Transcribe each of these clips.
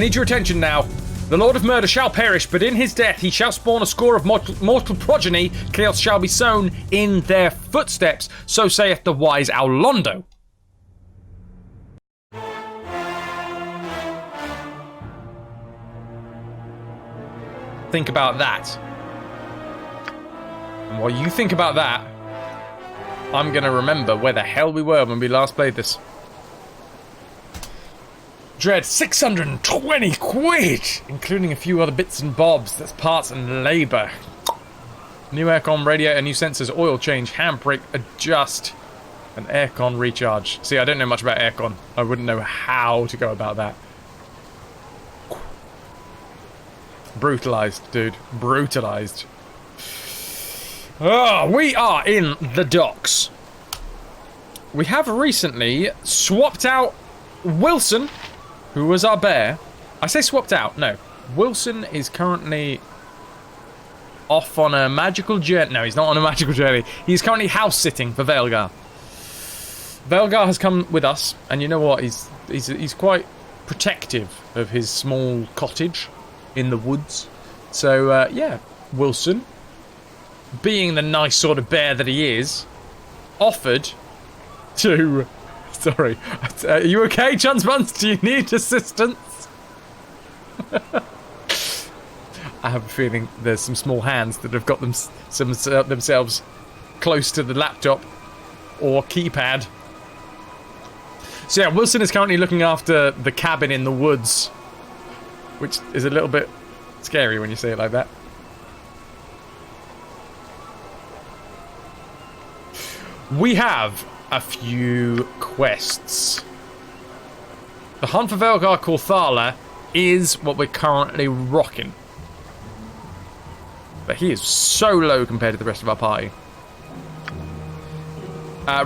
need your attention now. The Lord of Murder shall perish, but in his death he shall spawn a score of mortal progeny. Chaos shall be sown in their footsteps. So saith the wise Aulondo. Think about that. And while you think about that, I'm going to remember where the hell we were when we last played this. Dread, 620 quid! Including a few other bits and bobs. That's parts and labour. New aircon radiator, new sensors, oil change, handbrake, adjust, and aircon recharge. See, I don't know much about aircon. I wouldn't know how to go about that. Brutalised, dude. Brutalised. Oh, we are in the docks. We have recently swapped out Wilson, who was our bear. I say swapped out. No. Wilson is currently off on a magical journey. No, he's not on a magical journey. He's currently house-sitting for Veilgar. Veilgar has come with us, and you know what? He's quite protective of his small cottage in the woods. So, yeah, Wilson, being the nice sort of bear that he is, offered to... Sorry. Are you okay, Chance Buns? Do you need assistance? I have a feeling there's some small hands that have got themselves close to the laptop or keypad. So yeah, Wilson is currently looking after the cabin in the woods, which is a little bit scary when you say it like that. We have a few quests. The hunt for Veilgar Corthala is what we're currently rocking. But he is so low compared to the rest of our party.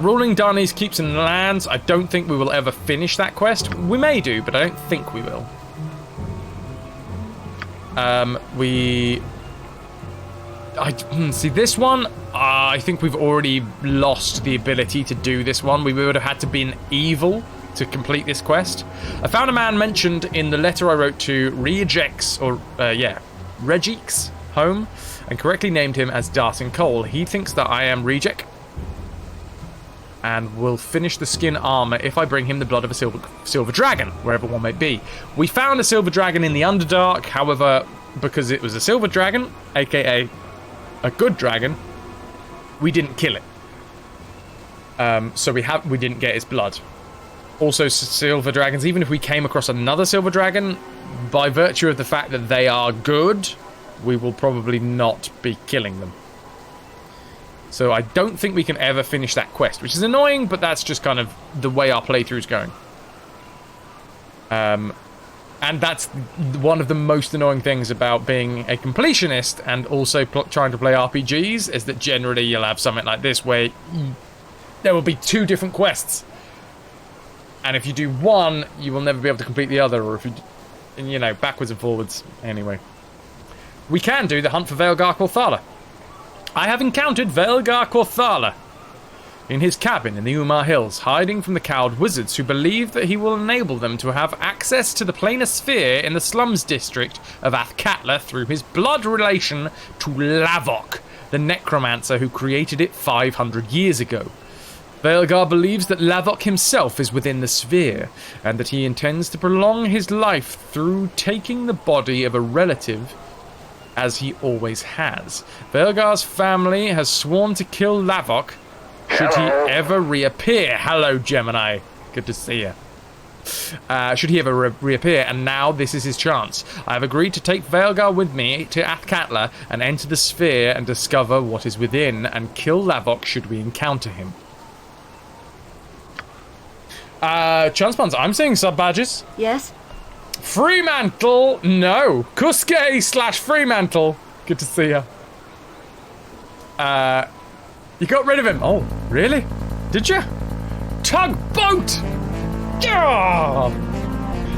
Ruling Darnies keeps in lands. I don't think we will ever finish that quest. We may do, but I don't think we will. See this one. I think we've already lost the ability to do this one. We would have had to be an evil to complete this quest. I found a man mentioned in the letter I wrote to Regix home, and correctly named him as Darton Cole. He thinks that I am Reject, and will finish the skin armor if I bring him the blood of a silver dragon, wherever one may be. We found a silver dragon in the Underdark. However, because it was a silver dragon, aka a good dragon, we didn't kill it. So we didn't get its blood. Also, silver dragons, even if we came across another silver dragon, by virtue of the fact that they are good, we will probably not be killing them. So I don't think we can ever finish that quest, which is annoying, but that's just kind of the way our playthrough's going. And that's one of the most annoying things about being a completionist and also trying to play RPGs, is that generally you'll have something like this where there will be two different quests. And if you do one, you will never be able to complete the other, or if you know, backwards and forwards. Anyway. We can do the hunt for Veilgar Corthala. I have encountered Veilgar Corthala in his cabin in the Umar Hills, hiding from the cowed wizards who believe that he will enable them to have access to the planar sphere in the slums district of Athkatla through his blood relation to Lavok, the necromancer who created it 500 years ago. Veilgar believes that Lavok himself is within the sphere, and that he intends to prolong his life through taking the body of a relative, as he always has. Veilgar's family has sworn to kill Lavok should he ever reappear. Hello, Gemini. Good to see you. Should he ever reappear, and now this is his chance. I have agreed to take Veilgar with me to Athkatla and enter the sphere and discover what is within, and kill Lavok should we encounter him. Chance Buns, I'm seeing sub-badges. Yes? Fremantle, no. Kuske / Fremantle. Good to see you. You got rid of him. Oh, really? Did you? Tugboat! Oh,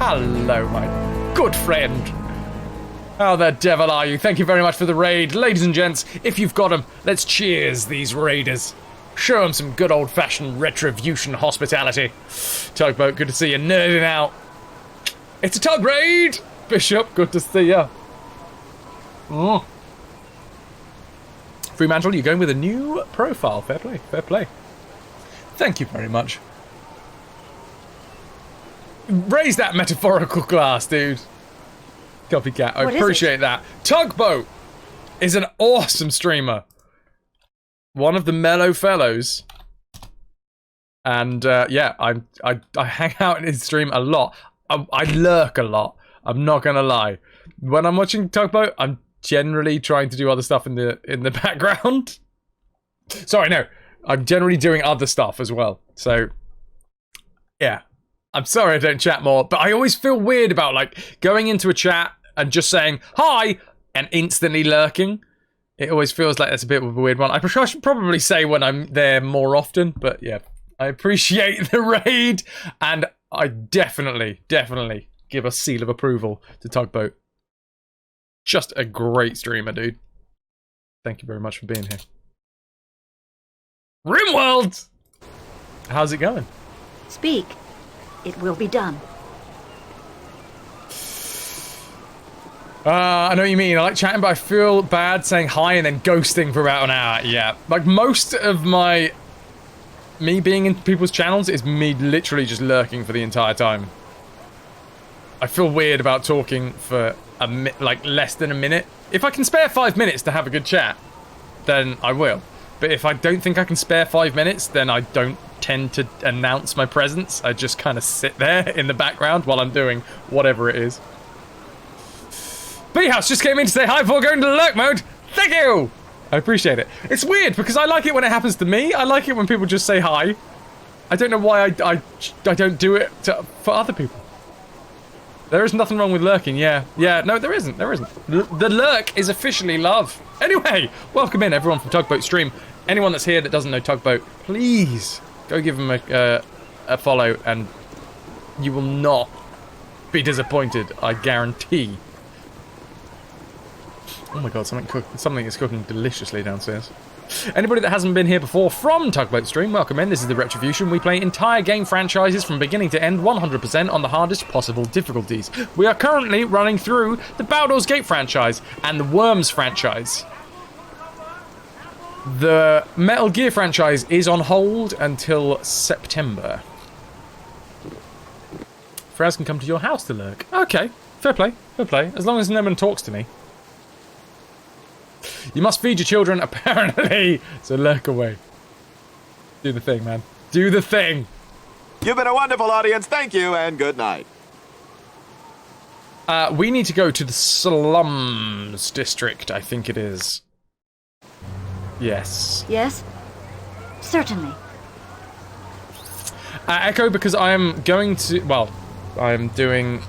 hello, my good friend. How the devil are you? Thank you very much for the raid. Ladies and gents, if you've got them, let's cheers these raiders. Show them some good old-fashioned RetroVution hospitality. Tugboat, good to see you nerding out. It's a tug raid! Bishop, good to see ya. Fremantle, you're going with a new profile. Fair play, fair play. Thank you very much. Raise that metaphorical glass, dude. Copycat, I appreciate that. Tugboat is an awesome streamer. One of the mellow fellows. And yeah, I hang out in his stream a lot. I lurk a lot. I'm not gonna lie. When I'm watching Tugboat, I'm generally trying to do other stuff in the background. Sorry, no. I'm generally doing other stuff as well. So yeah. I'm sorry I don't chat more, but I always feel weird about like going into a chat and just saying hi and instantly lurking. It always feels like that's a bit of a weird one. I should probably say when I'm there more often, but yeah. I appreciate the raid, and I definitely give a seal of approval to Tugboat. Just a great streamer, dude. Thank you very much for being here. Rimworld! How's it going? Speak. It will be done. I know what you mean. I like chatting, but I feel bad saying hi and then ghosting for about an hour. Yeah. Like, most of me being in people's channels is me literally just lurking for the entire time. I feel weird about talking for like less than a minute. If I can spare 5 minutes to have a good chat, then I will. But if I don't think I can spare 5 minutes, then I don't tend to announce my presence. I just kind of sit there in the background while I'm doing whatever it is. B-House just came in to say hi before going to lurk mode. Thank you! I appreciate it. It's weird because I like it when it happens to me. I like it when people just say hi. I don't know why I don't do it for other people. There is nothing wrong with lurking, yeah. Yeah, no, there isn't. The lurk is officially love. Anyway, welcome in everyone from Tugboat Stream. Anyone that's here that doesn't know Tugboat, please go give him a follow and you will not be disappointed, I guarantee. Oh my god, something is cooking deliciously downstairs. Anybody that hasn't been here before from Tugboat Stream, welcome in. This is the RetroVution. We play entire game franchises from beginning to end 100% on the hardest possible difficulties. We are currently running through the Baldur's Gate franchise and the Worms franchise. The Metal Gear franchise is on hold until September. Fraz can come to your house to lurk. Okay, fair play, fair play. As long as no one talks to me. You must feed your children, apparently, so lurk away. Do the thing, man. Do the thing. You've been a wonderful audience. Thank you, and good night. We need to go to the slums district, I think it is. Yes. Yes? Certainly. Echo, because I am going to... Well, I am doing...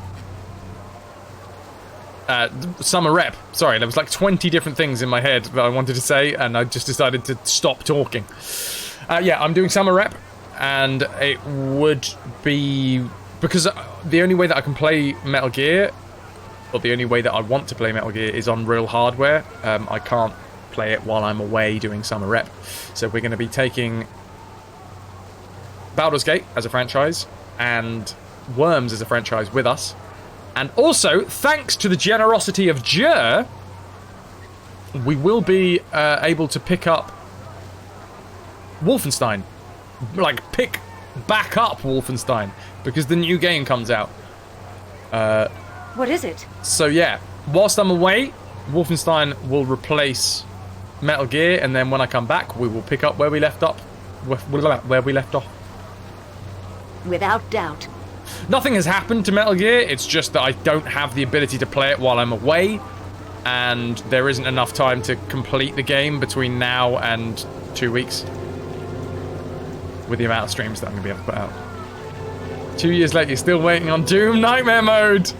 summer rep. Sorry, there was like 20 different things in my head that I wanted to say, and I just decided to stop talking. Yeah, I'm doing summer rep, and it would be... Because the only way that I can play Metal Gear, or the only way that I want to play Metal Gear, is on real hardware. I can't play it while I'm away doing summer rep. So we're going to be taking Baldur's Gate as a franchise, and Worms as a franchise with us. And also, thanks to the generosity of Jer, we will be able to pick up Wolfenstein. Like, pick back up Wolfenstein, because the new game comes out. What is it? So yeah, whilst I'm away, Wolfenstein will replace Metal Gear, and then when I come back, we will pick up where we left off. Without doubt. Nothing has happened to Metal Gear, it's just that I don't have the ability to play it while I'm away, and there isn't enough time to complete the game between now and 2 weeks. With the amount of streams that I'm going to be able to put out. 2 years later, you're still waiting on Doom Nightmare Mode!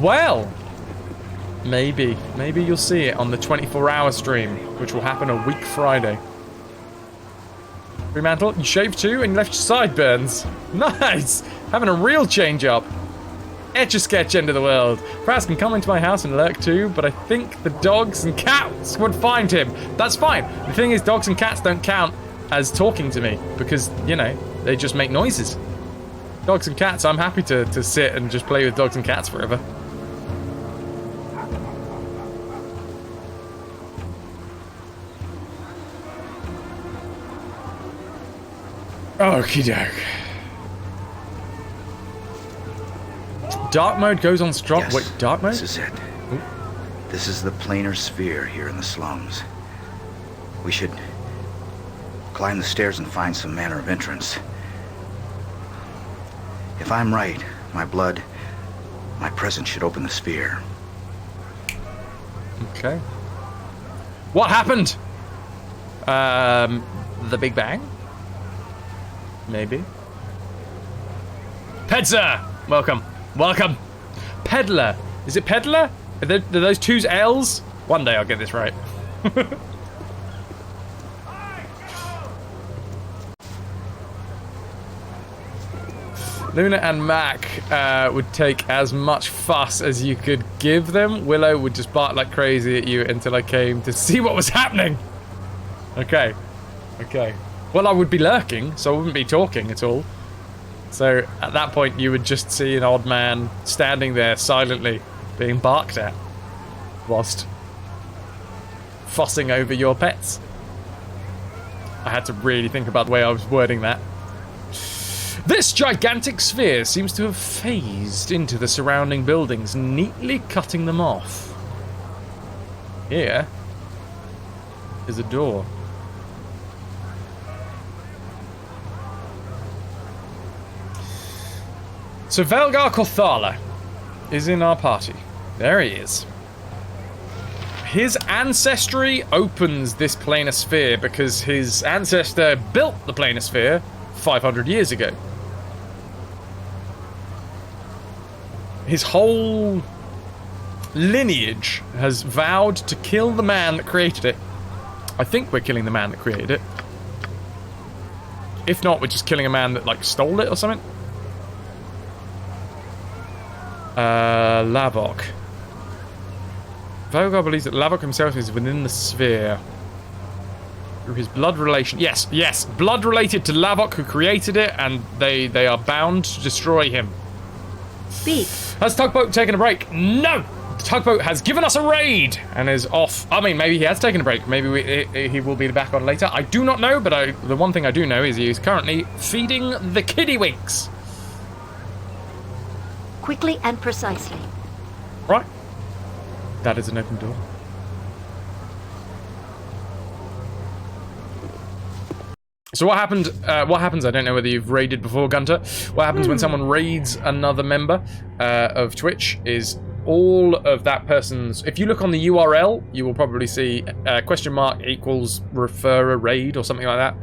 Well, maybe you'll see it on the 24-hour stream, which will happen a week Friday. Fremantle, you shaved too and you left your sideburns. Nice! Having a real change up. Etch-a-sketch end of the world. Fraz can come into my house and lurk too, but I think the dogs and cats would find him. That's fine. The thing is, dogs and cats don't count as talking to me because, you know, they just make noises. Dogs and cats, I'm happy to sit and just play with dogs and cats forever. Okie doke. Dark mode goes on strong. Yes, Wait, dark mode? This is it. This is the planar sphere here in the slums. We should climb the stairs and find some manner of entrance. If I'm right, my presence should open the sphere. Okay. What happened? The Big Bang? Maybe. Pedzer! Welcome. Welcome. Peddler. Is it Peddler? Are those two's L's? One day I'll get this right. Luna and Mac would take as much fuss as you could give them. Willow would just bark like crazy at you until I came to see what was happening. Okay. Okay. Well, I would be lurking, so I wouldn't be talking at all. So at that point, you would just see an odd man standing there silently being barked at whilst fussing over your pets. I had to really think about the way I was wording that. This gigantic sphere seems to have phased into the surrounding buildings, neatly cutting them off. Here is a door. So Velgar Kothala is in our party. There he is. His ancestry opens this planar sphere because his ancestor built the planar sphere 500 years ago. His whole lineage has vowed to kill the man that created it. I think we're killing the man that created it. If not, we're just killing a man that, like, stole it or something. Lavok. Vogar believes that Lavok himself is within the sphere. Through his blood relation. Yes, yes. Blood related to Lavok, who created it, and they are bound to destroy him. Speak. Has Tugboat taken a break? No! Tugboat has given us a raid and is off. I mean, maybe he has taken a break. Maybe he will be back on later. I do not know, but the one thing I do know is he is currently feeding the kiddywinks. Quickly and precisely. Right. That is an open door. So what happened? What happens? I don't know whether you've raided before, Gunter. What happens when someone raids another member of Twitch is all of that person's... If you look on the URL, you will probably see question mark equals refer a raid or something like that.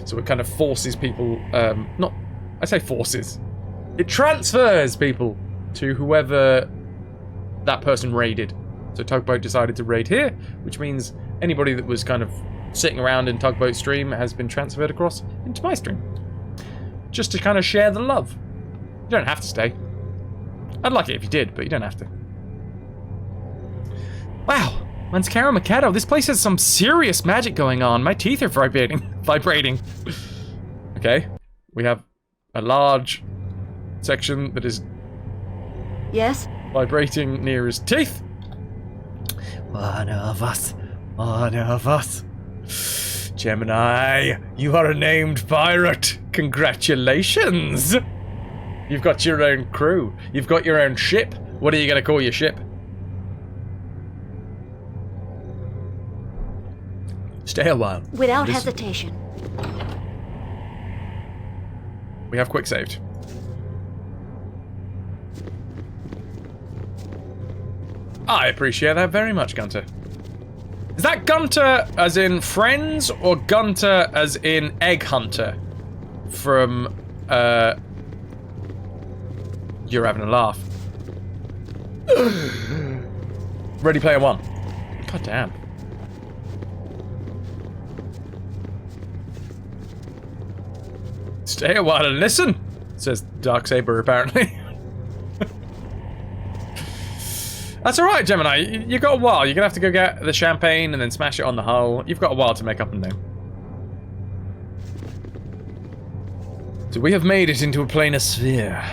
So it kind of forces people... not... I say forces. It transfers people to whoever that person raided. So Tugboat decided to raid here, which means anybody that was kind of sitting around in Tugboat's stream has been transferred across into my stream. Just to kind of share the love. You don't have to stay. I'd like it if you did, but you don't have to. Wow, Manskara Mikado, this place has some serious magic going on. My teeth are vibrating. Okay, we have a large section that is... Yes? Vibrating near his teeth. One of us. Gemini, you are a named pirate. Congratulations. You've got your own crew. You've got your own ship. What are you going to call your ship? Stay a while. Without hesitation. We have quick saved. I appreciate that very much, Gunter. Is that Gunter as in Friends or Gunter as in Egg Hunter from You're Having a Laugh? Ready Player One. God damn. Stay a while and listen, says Darksaber apparently. That's alright, Gemini. You got a while. You're gonna have to go get the champagne and then smash it on the hull. You've got a while to make up and down. So we have made it into a planar sphere.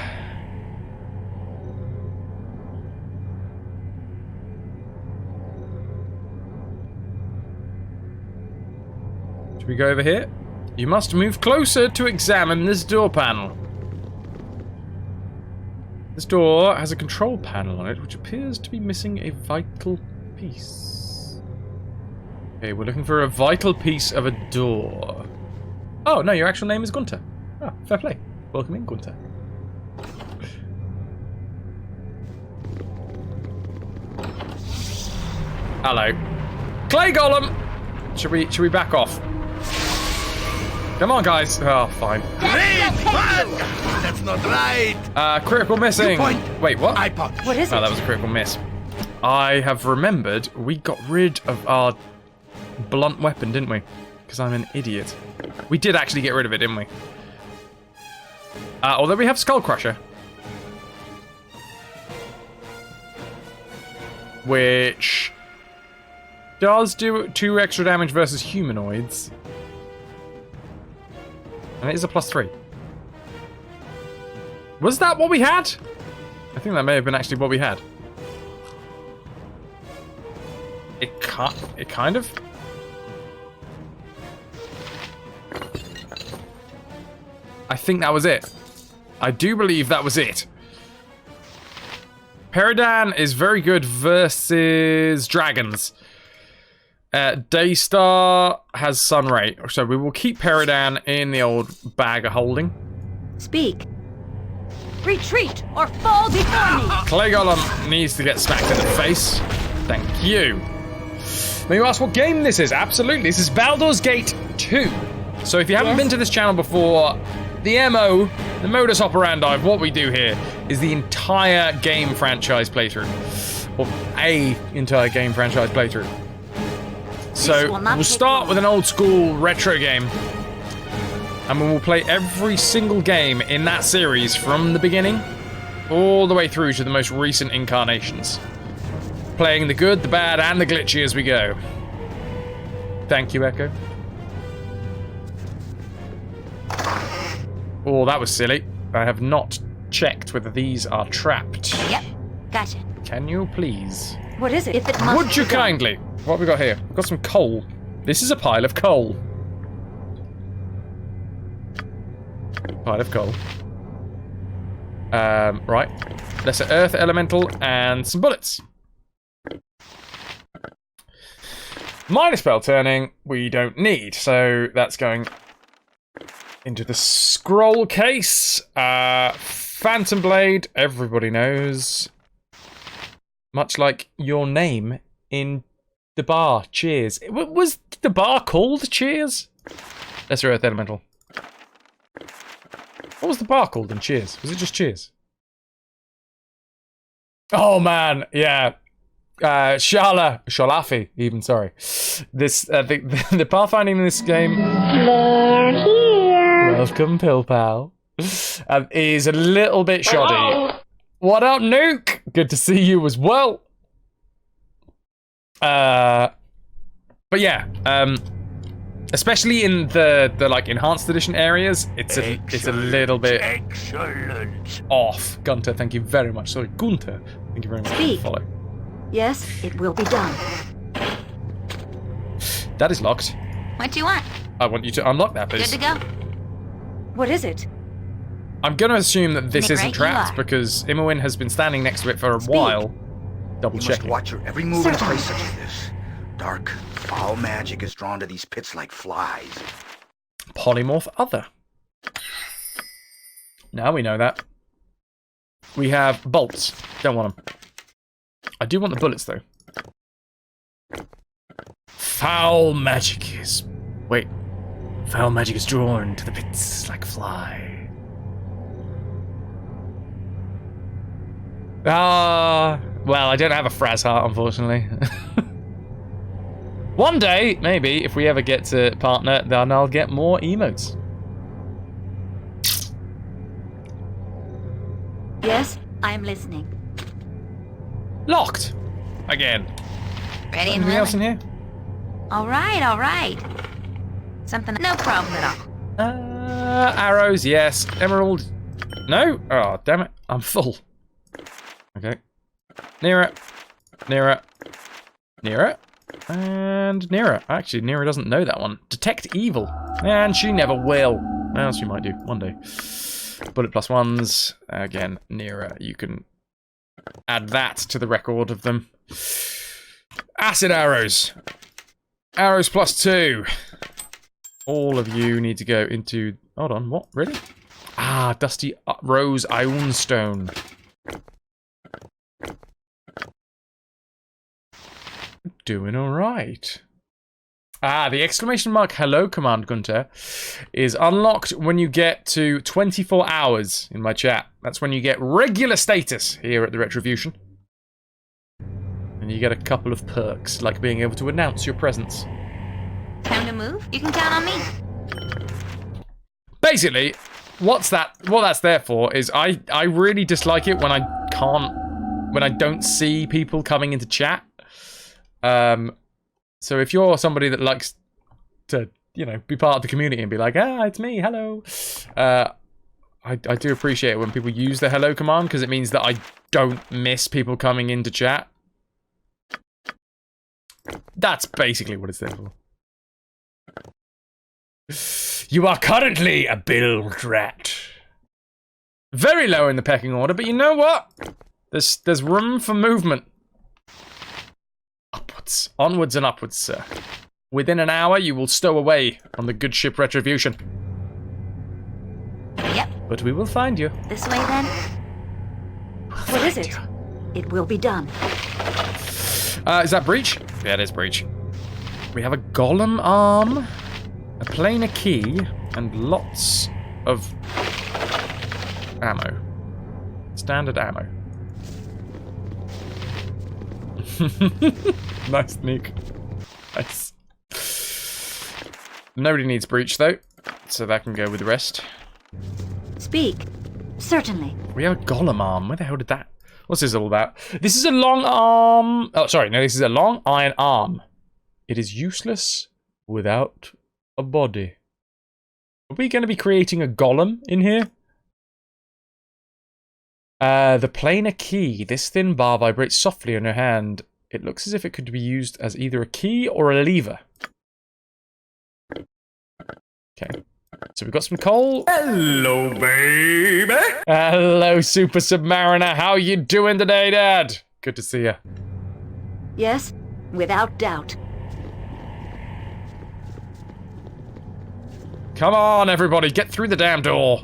Should we go over here? You must move closer to examine this door panel. This door has a control panel on it, which appears to be missing a vital piece. Okay, we're looking for a vital piece of a door. Oh, no, your actual name is Gunter. Ah, fair play. Welcome in, Gunter. Hello. Clay Golem! Should we back off? Come on, guys. Oh, fine. That's not right. Critical missing. Wait, what? What is it? Oh, that was a critical miss. I have remembered we got rid of our blunt weapon, didn't we? Because I'm an idiot. We did actually get rid of it, didn't we? Although we have Skull Crusher. Which does do 2 extra damage versus humanoids. And it is a +3. Was that what we had? I think that may have been actually what we had. It kind of... I think that was it. I do believe that was it. Peridan is very good versus dragons. Daystar has Sunray, so we will keep Peridan in the old bag of holding. Speak. Retreat or fall before me. Clay Golem needs to get smacked in the face. Thank you. Now you ask what game this is? Absolutely, this is Baldur's Gate 2. So if you haven't been to this channel before, the MO, the modus operandi of what we do here is the entire game franchise playthrough. Or a entire game franchise playthrough. So we'll start with an old school retro game. And we will play every single game in that series from the beginning all the way through to the most recent incarnations. Playing the good, the bad, and the glitchy as we go. Thank you, Echo. Oh, that was silly. I have not checked whether these are trapped. Yep, gotcha. Can you please? What is it? If it must Would you be done. kindly? What have we got here? We've got some coal. This is a pile of coal. Pile of coal. Right. Lesser earth elemental and some bullets. Minor spell turning we don't need, so that's going into the scroll case. Phantom Blade, everybody knows. Much like your name in the bar, Cheers. Was the bar called Cheers? Lesser Earth Elemental. What was the bar called in Cheers? Was it just Cheers? Oh man, yeah. Shalafi, even, sorry. This, the pathfinding in this game... They're here. Welcome, Pill Pal. Is a little bit shoddy. Hello. What up, Nuke? Good to see you as well. But yeah, especially in the like enhanced edition areas, it's a little bit off. Gunter, thank you very much. Sorry, Gunter, thank you very much for the follow. Yes, it will be done. That is locked. What do you want? I want you to unlock that, Good please. to go. What is it? I'm gonna assume that this Nick, isn't right, you trapped are. because Imowen has been standing next to it for a while, double You must checking. watch your every move in a Certainly. place such as this. Dark, foul magic is drawn to these pits like flies. Polymorph other. Now we know that. We have bolts. Don't want them. I do want the bullets though. Foul magic is... Wait. Foul magic is drawn to the pits like a fly. Well, I don't have a Fraz heart, unfortunately. One day, maybe, if we ever get to partner, then I'll get more emotes. Yes, I am listening. Locked! Again. Ready and Anything else in willing. here? All right, all right. Something, no problem at all. Arrows, yes. Emerald. No? Oh, damn it. I'm full. Okay. Nearer. Nearer. Nearer. And nearer. Actually, Nearer doesn't know that one. Detect evil. And she never will. Well, she might do one day. Bullet plus ones. Again, Nearer. You can add that to the record of them. Acid arrows. Arrows plus 2. All of you need to go into... Hold on, what? Really? Ah, Dusty Rose Ironstone. Doing alright. Ah, the exclamation mark hello command, Gunter, is unlocked when you get to 24 hours in my chat. That's when you get regular status here at the RetroVution. And you get a couple of perks, like being able to announce your presence. Time to move? You can count on me. Basically, what that's there for is I really dislike it when I don't see people coming into chat. So if you're somebody that likes to, you know, be part of the community and be like, ah, it's me, hello. I do appreciate it when people use the hello command because it means that I don't miss people coming into chat. That's basically what it's there for. You are currently a build rat. Very low in the pecking order, but you know what? There's room for movement. Upwards. Onwards and upwards, sir. Within an hour, you will stow away on the good ship RetroVution. Yep. But we will find you. This way, then? What is it? It will be done. Is that breach? Yeah, it is breach. We have a golem arm, a planar key, and lots of ammo. Standard ammo. Nice sneak. Nice. Nobody needs breach though, so that can go with the rest. Speak. Certainly. We have a golem arm. Where the hell did that? What's this all about? This is a long arm. Oh, sorry. No, this is a long iron arm. It is useless without a body. Are we going to be creating a golem in here? The planar key. This thin bar vibrates softly in your hand. It looks as if it could be used as either a key or a lever. Okay. So we've got some coal. Hello, baby. Hello, Super Submariner. How you doing today, Dad? Good to see you. Yes, without doubt. Come on, everybody. Get through the damn door.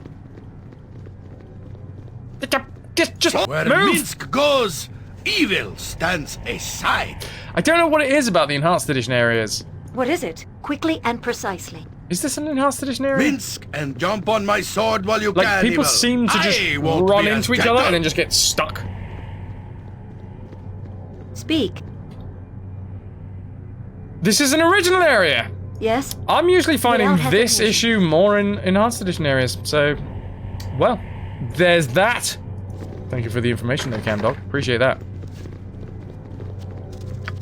Just Where move. Minsk goes, evil stands aside. I don't know what it is about the Enhanced Edition areas. What is it? Quickly and precisely. Is this an Enhanced Edition area? Minsk and jump on my sword while you Like, can. people evil. seem to just I won't run be as into each other gentle. and then just get stuck. Speak. This is an original area. Yes? I'm usually finding Without this hesitation. issue more in Enhanced Edition areas, so, well, there's that. Thank you for the information there, Camdog. Appreciate that.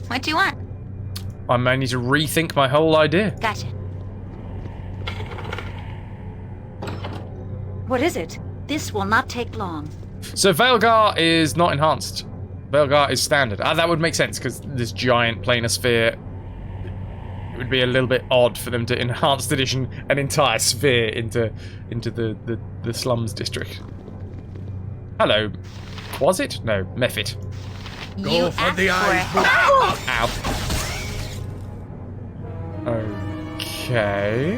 What do you want? I may need to rethink my whole idea. Gotcha. What is it? This will not take long. So Veilgar is not enhanced. Veilgar is standard. Ah, that would make sense, because this giant planar sphere, it would be a little bit odd for them to Enhanced Edition an entire sphere into the slums district. Hello. Quasit? No, Mephit. Go You for asked the for eyes. it. Ow. Okay.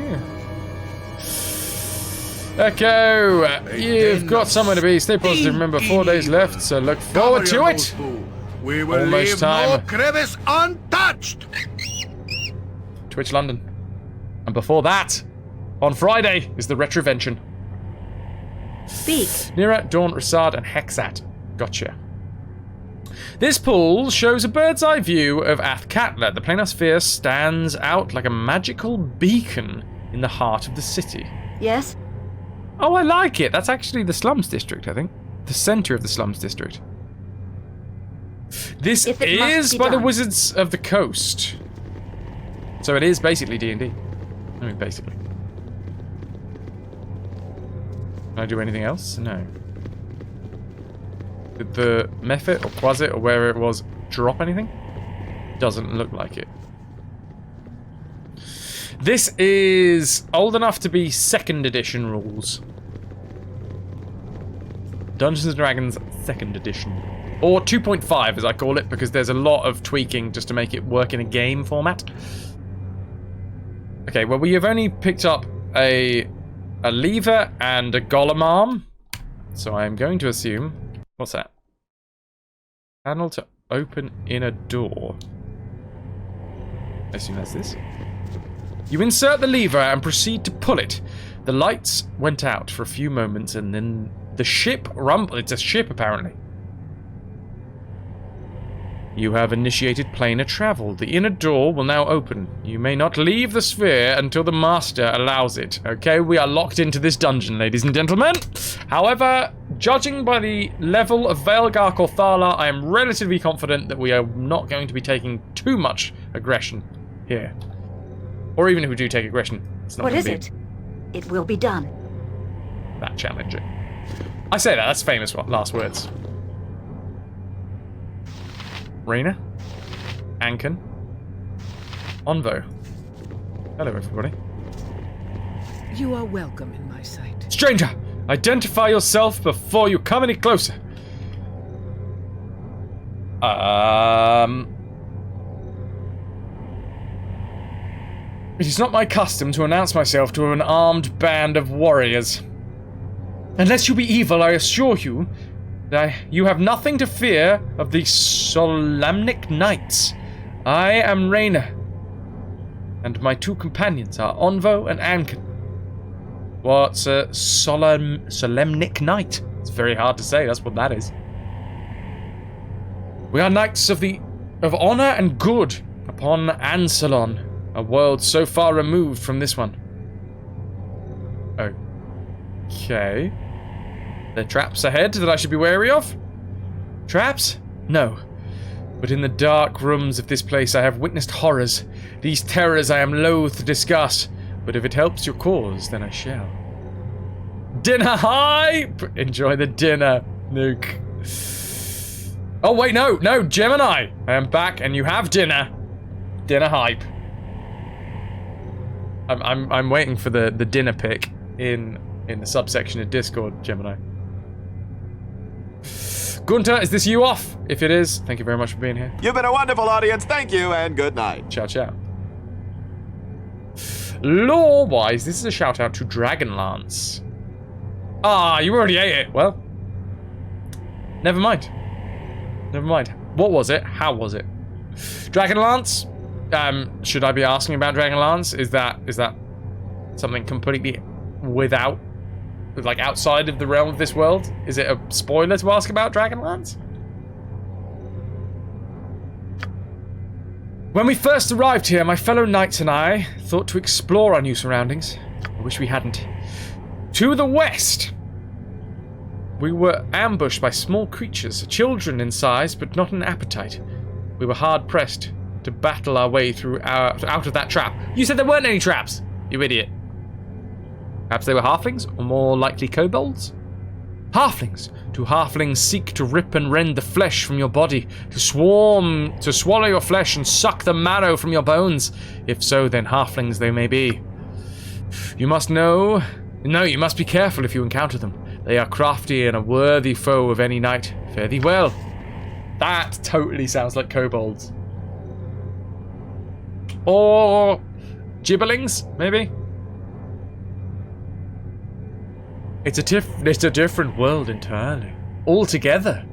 Echo, you've got somewhere to be. Stay positive. Remember, 4 days left, so look forward to it. We will Almost leave time. no crevice untouched. Twitch London. And before that, on Friday, is the RetroVution. Speak. Nira, Dawn, Rasad, and Hexat. Gotcha. This pool shows a bird's eye view of Athkatla. The planar sphere stands out like a magical beacon in the heart of the city. Yes? Oh, I like it. That's actually the slums district, I think. The center of the slums district. This If it must is be by the done. Wizards of the Coast. So it is basically D&D. I mean, basically. Can I do anything else? No. Did the Mephit or Quasit or wherever it was drop anything? Doesn't look like it. This is old enough to be 2nd edition rules. Dungeons & Dragons 2nd edition. Or 2.5 as I call it, because there's a lot of tweaking just to make it work in a game format. Okay, well we have only picked up a lever and a golem arm. So I am going to assume... What's that? Panel to open inner door. I assume that's this. You insert the lever and proceed to pull it. The lights went out for a few moments and then the ship rumbled. It's a ship, apparently. You have initiated planar travel. The inner door will now open. You may not leave the sphere until the master allows it. Okay, we are locked into this dungeon, ladies and gentlemen. However, judging by the level of Veilgar Corthala, I am relatively confident that we are not going to be taking too much aggression here. Or even if we do take aggression, it's not What going is to it? It will be done. that challenging. I say that, that's famous last words. Raina, Anken, Onvo. Hello, everybody. You are welcome in my sight. Stranger, identify yourself before you come any closer. It is not my custom to announce myself to an armed band of warriors. Unless you be evil, I assure you that you have nothing to fear of the Solemnic Knights. I am Raina, and my 2 companions are Onvo and Anken. What's a Solemnic Knight? It's very hard to say, that's what that is. We are knights of honor and good upon Ansalon, a world so far removed from this one. Okay. There are traps ahead that I should be wary of? Traps? No. But in the dark rooms of this place I have witnessed horrors. These terrors I am loath to discuss, but if it helps your cause, then I shall. Dinner hype! Enjoy the dinner, Nuke. Oh wait, no, Gemini! I am back and you have dinner. Dinner hype. I'm waiting for the dinner pic in the subsection of Discord, Gemini. Gunter, is this you off? If it is, thank you very much for being here. You've been a wonderful audience. Thank you and good night. Ciao, ciao. Lore-wise, this is a shout-out to Dragonlance. Ah, you already ate it. Well, never mind. Never mind. What was it? How was it? Dragonlance? Should I be asking about Dragonlance? Is that something completely without, like, outside of the realm of this world? Is it a spoiler to ask about Dragonlance? When we first arrived here, my fellow knights and I thought to explore our new surroundings. I wish we hadn't. To the west, we were ambushed by small creatures, children in size, but not in appetite. We were hard-pressed to battle our way through out of that trap. You said there weren't any traps, you idiot. Perhaps they were halflings, or more likely kobolds? Halflings. Do halflings seek to rip and rend the flesh from your body, to swallow your flesh and suck the marrow from your bones? If so, then halflings they may be. You must know... No, you must be careful if you encounter them. They are crafty and a worthy foe of any knight. Fare thee well. That totally sounds like kobolds. Or... gibberlings, maybe? It's a different world entirely. Altogether.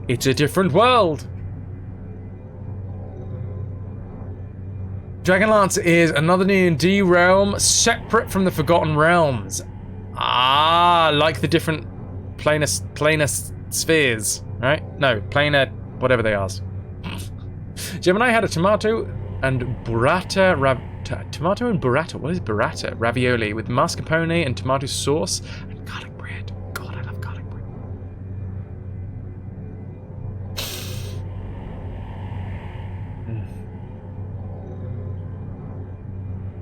It's a different world. Dragonlance is another D&D realm separate from the Forgotten Realms. Ah, like the different planar spheres, right? No, planar, whatever they are. Gemini had a tomato and burrata what is burrata? Ravioli with mascarpone and tomato sauce and garlic bread. God, I love garlic bread.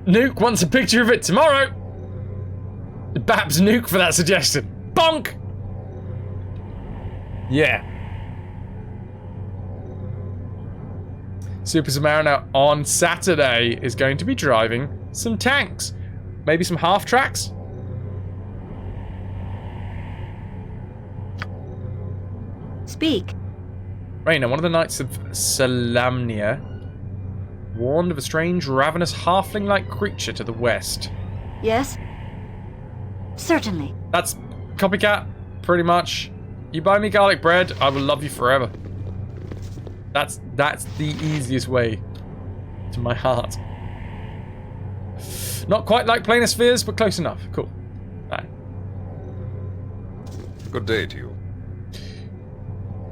Nuke wants a picture of it tomorrow. Babs Nuke for that suggestion. Bonk! Yeah. Super Submariner on Saturday is going to be driving some tanks. Maybe some half tracks? Speak. Raina, one of the Knights of Salamnia, warned of a strange, ravenous, halfling-like creature to the west. Yes? Certainly. That's copycat, pretty much. You buy me garlic bread, I will love you forever. That's the easiest way to my heart. Not quite like planar spheres, but close enough. Cool. Alright. Good day to you.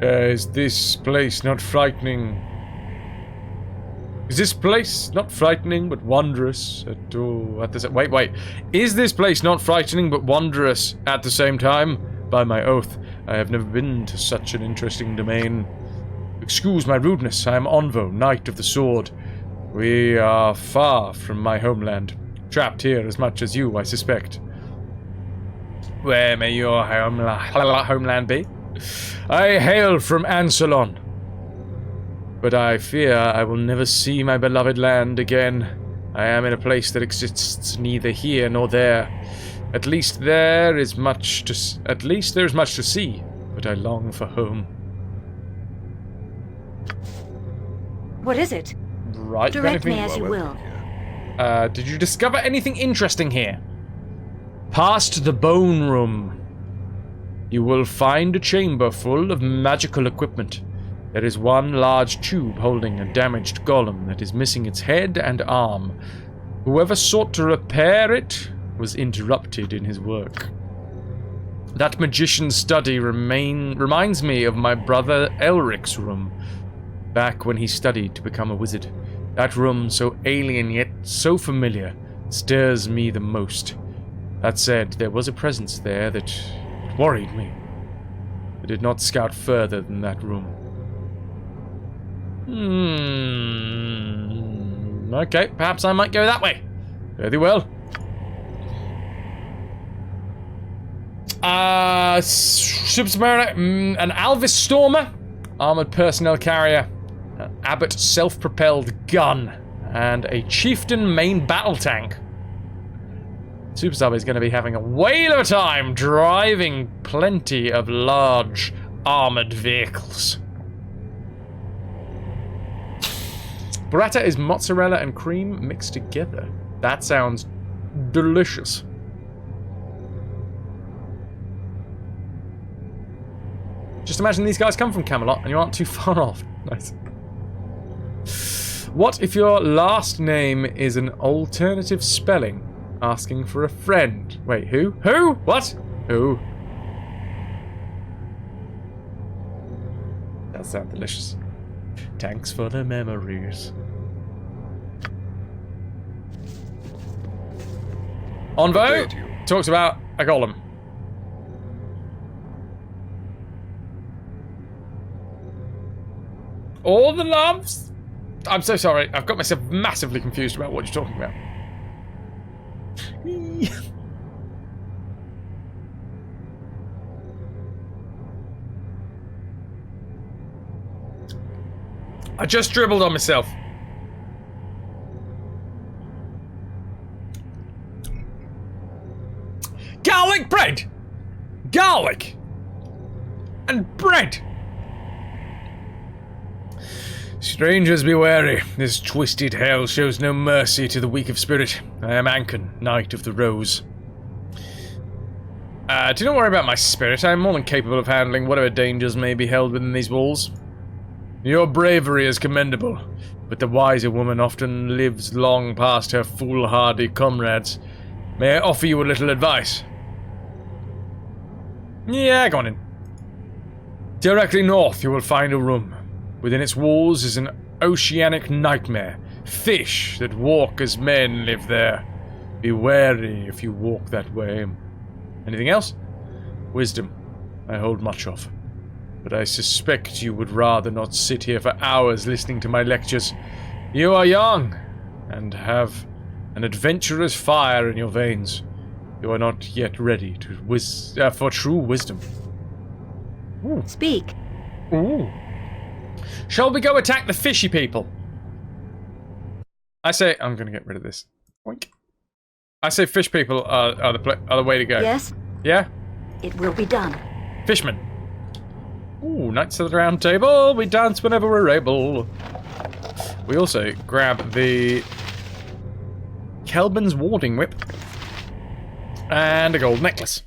Is this place not frightening? Is this place not frightening but wondrous wait. Is this place not frightening but wondrous at the same time? By my oath, I have never been to such an interesting domain. Excuse my rudeness, I am Onvo, Knight of the Sword. We are far from my homeland. Trapped here as much as you, I suspect. Where may your homeland be? I hail from Ansalon. But I fear I will never see my beloved land again. I am in a place that exists neither here nor there. At least there is much to see, but I long for home. What is it? Right. Direct me as you will. Did you discover anything interesting here? Past the bone room, you will find a chamber full of magical equipment. There is one large tube holding a damaged golem that is missing its head and arm. Whoever sought to repair it was interrupted in his work. That magician's study reminds me of my brother Elric's room, back when he studied to become a wizard. That room, so alien yet so familiar, stirs me the most. That said, there was a presence there that worried me. I did not scout further than that room. Okay, perhaps I might go that way. Very well. Super Submariner, an Alvis Stormer, armored personnel carrier, an Abbott self-propelled gun, and a Chieftain main battle tank. Super Sub is going to be having a whale of a time driving plenty of large armored vehicles. Burrata is mozzarella and cream mixed together. That sounds delicious. Just imagine these guys come from Camelot and you aren't too far off. Nice. What if your last name is an alternative spelling? Asking for a friend. Wait, who? Who? What? Who? That sounds delicious. Thanks for the memories. Onvo talks about a golem. All the loves? I'm so sorry. I've got myself massively confused about what you're talking about. I just dribbled on myself. Garlic bread! Garlic! And bread! Strangers be wary. This twisted hell shows no mercy to the weak of spirit. I am Anken, Knight of the Rose. Do not worry about my spirit. I am more than capable of handling whatever dangers may be held within these walls. Your bravery is commendable, but the wiser woman often lives long past her foolhardy comrades. May I offer you a little advice? Yeah, go on in. Directly north you will find a room. Within its walls is an oceanic nightmare. Fish that walk as men live there. Be wary if you walk that way. Anything else? Wisdom, I hold much of. But I suspect you would rather not sit here for hours listening to my lectures. You are young, and have an adventurous fire in your veins. You are not yet ready to for true wisdom. Ooh. Speak. Ooh. Shall we go attack the fishy people? I say, I'm gonna get rid of this. Oink. I say fish people are the way to go. Yes, Yeah? it will be done. Fishmen. Ooh, Knights of the Round Table. We dance whenever we're able. We also grab the Kelbin's Warding Whip and a gold necklace.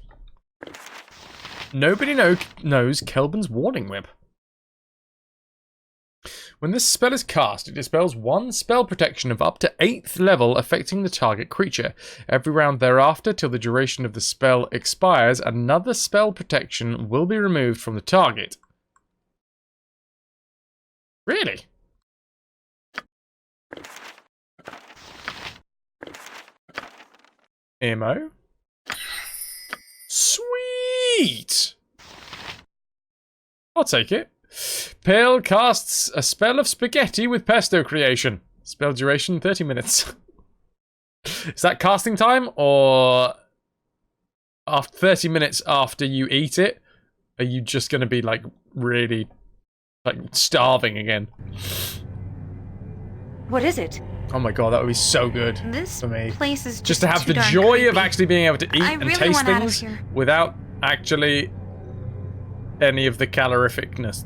Nobody knows Kelbin's Warding Whip. When this spell is cast, it dispels one spell protection of up to 8th level affecting the target creature. Every round thereafter, till the duration of the spell expires, another spell protection will be removed from the target. Really? Ammo? Sweet! I'll take it. Pale casts a spell of spaghetti with pesto creation. Spell duration 30 minutes. Is that casting time, or after 30 minutes after you eat it, are you just going to be like really like starving again? What is it? Oh my god, that would be so good This for me. place is Just to have too the darn joy creepy. of actually being able to eat I and really taste want out of things here. without actually any of the calorificness.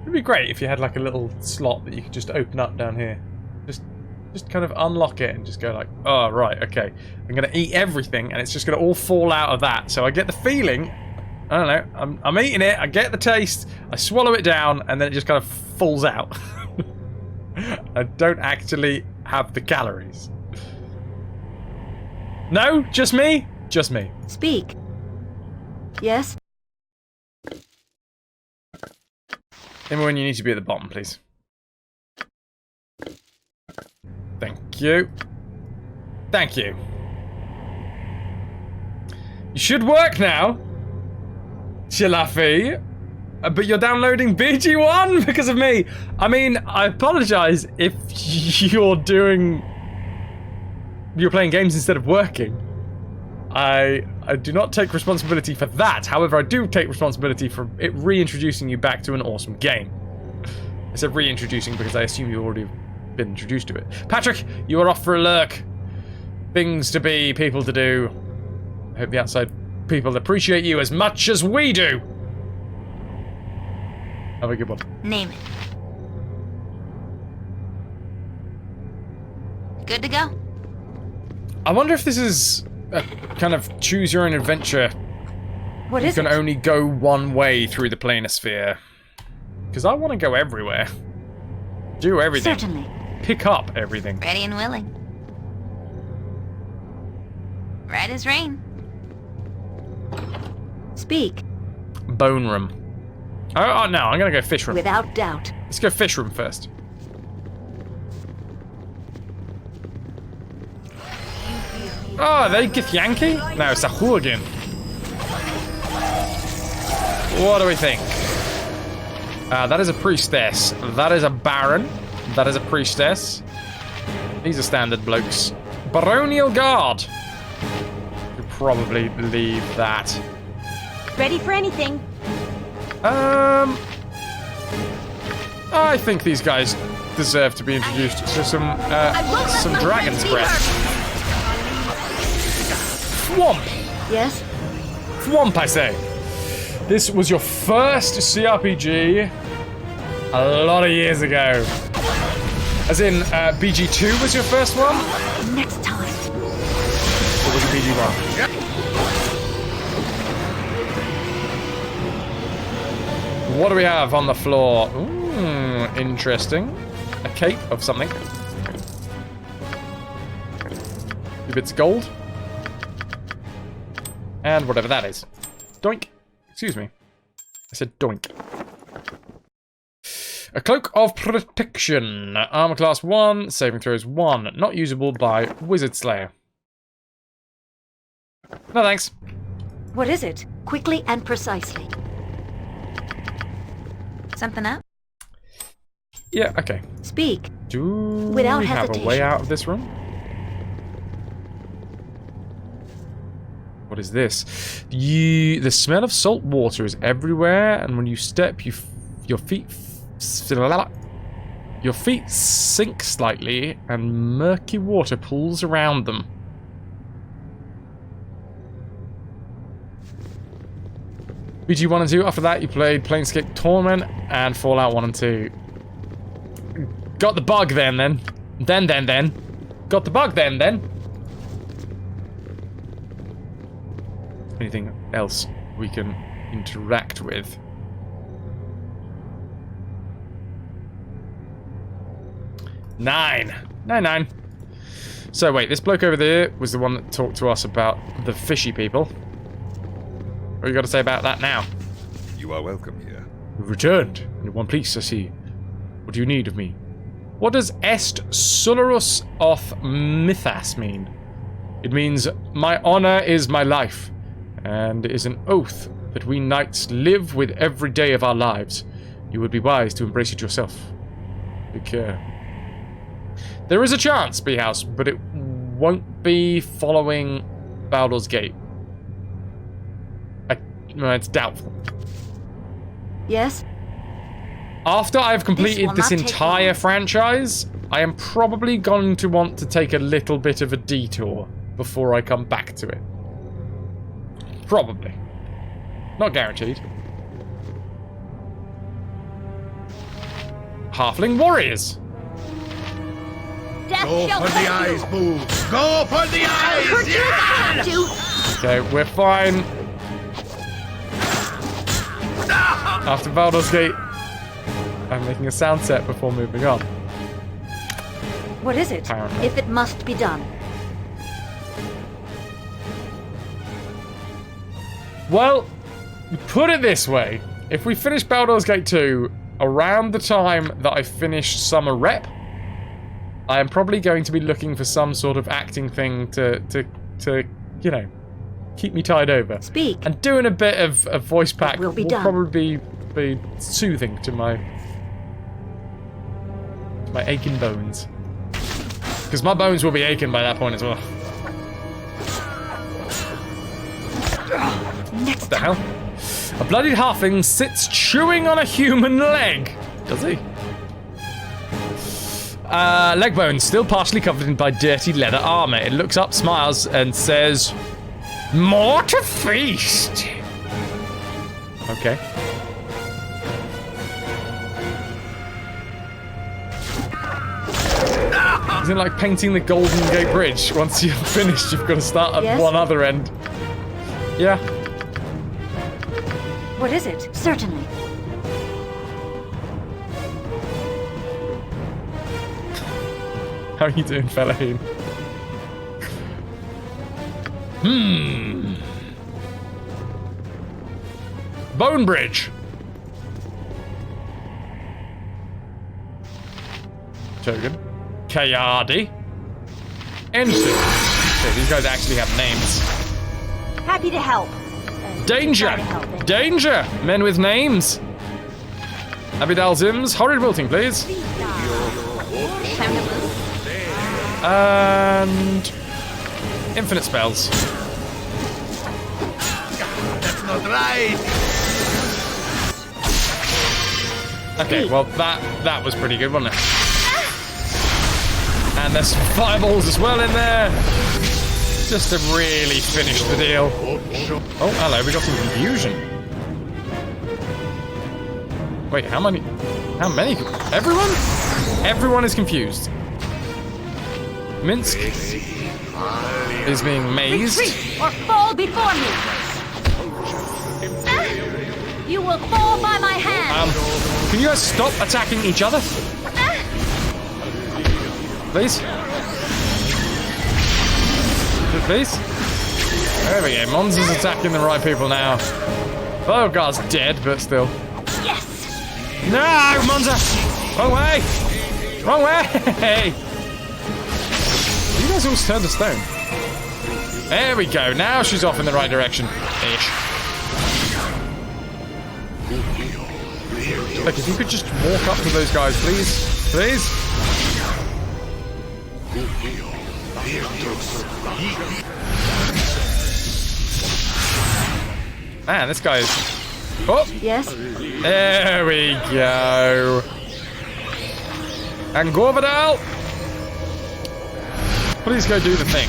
It'd be great if you had like a little slot that you could just open up down here. Just kind of unlock it and just go like, oh right, okay. I'm gonna eat everything and it's just gonna all fall out of that. So I get the feeling, I don't know, I'm eating it, I get the taste, I swallow it down, and then it just kind of falls out. I don't actually have the calories. No? Just me? Just me. Speak. Yes, Tell me when you need to be at the bottom, please. Thank you. Thank you. You should work now, Chilafi. But you're downloading BG1 because of me. I mean, I apologize if you're playing games instead of working. I do not take responsibility for that. However, I do take responsibility for it reintroducing you back to an awesome game. I said reintroducing because I assume you've already been introduced to it. Patrick, you are off for a lurk. Things to be, people to do. I hope the outside people appreciate you as much as we do. Have a good one. Name it. Good to go. I wonder if this is a kind of choose your own adventure. what You is can it? only go one way through the planosphere. Because I want to go everywhere. Do everything. Certainly. Pick up everything. Ready and willing. Right as rain. Speak. Bone room. Oh no, I'm going to go fish room. Without doubt. Let's go fish room first. Oh, they Githyanki? No, it's a hooligan. What do we think? That is a priestess. That is a baron. That is a priestess. These are standard blokes. Baronial guard. Could probably leave that. Ready for anything. I think these guys deserve to be introduced to some dragon's breath. Thwomp! Yes, Thwomp, I say. This was your first CRPG a lot of years ago. As in, BG2 was your first one? next time. Or was it BG1? What do we have on the floor? Ooh, interesting. A cape of something. 2 bits of gold. And whatever that is. Doink. Excuse me. I said doink. A cloak of protection. Armor class 1. Saving throws 1. Not usable by Wizard Slayer. No thanks. What is it? Quickly and precisely. Something up? Yeah, okay. Speak. Do Without we have a way hesitation. out of this room? What is this? The smell of salt water is everywhere, and when you step, your feet sink slightly, and murky water pools around them. What do you want to do after that? You played Planescape Torment and Fallout 1 and 2. Got the bug then. Got the bug then. Anything else we can interact with? Nine. So wait, this bloke over there was the one that talked to us about the fishy people. What you got to say about that now? You are welcome here. We've returned. In one piece, I see. What do you need of me? What does Est Solarus of Mythas mean? It means, my honor is my life, and it is an oath that we knights live with every day of our lives. You would be wise to embrace it yourself. Take care. There is a chance, B-House, but it won't be following Baldur's Gate. It's doubtful. Yes? After I've completed this This will not take entire long. franchise, I am probably going to want to take a little bit of a detour before I come back to it. Probably. Not guaranteed. Halfling warriors. Death Go shall for the take eyes, you. Boo! Go for the eyes! Have to. Okay, we're fine. After Baldur's Gate, I'm making a sound set before moving on. What is it? Apparently. If it must be done. Well, put it this way. If we finish Baldur's Gate 2 around the time that I finish Summer Rep, I am probably going to be looking for some sort of acting thing to you know, keep me tied over. Speak. And doing a bit of a voice pack will be will done. probably be soothing to my aching bones. Because my bones will be aching by that point as well. What the hell? A bloodied halfling sits chewing on a human leg. Does he? Leg bones, still partially covered by dirty leather armor. It looks up, smiles, and says, "More to feast." Okay. Isn't it like painting the Golden Gate Bridge? Once you're finished, you've got to start at Yes? one other end. Yeah. What is it? Certainly. How are you doing, Fellahin? Bone Bridge. Token. Kayadi. Ensign. Okay, these guys actually have names. Happy to help. Danger! Try to help it. Danger! Men with names. Abidal Zims, horrid wilting, please. Time to move. And infinite spells. That's not right! Okay, well that was pretty good, wasn't it? And there's some fireballs as well in there. Just to really finish the deal. Oh, hello, we got some confusion. Wait, how many? Everyone? Everyone is confused. Minsk is being mazed. Retreat or fall before me. You will fall by my hand. Can you guys stop attacking each other? Please? Please? There we go. Mons is attacking the right people now. Balgard's dead, but still. Yes. No, Monza! Wrong way! Wrong way! You guys all turned to stone. There we go. Now she's off in the right direction. Ish. Like, if you could just walk up to those guys, please. Please? Man, this guy is... Oh! Yes? There we go. And Gorvidal! Please go do the thing.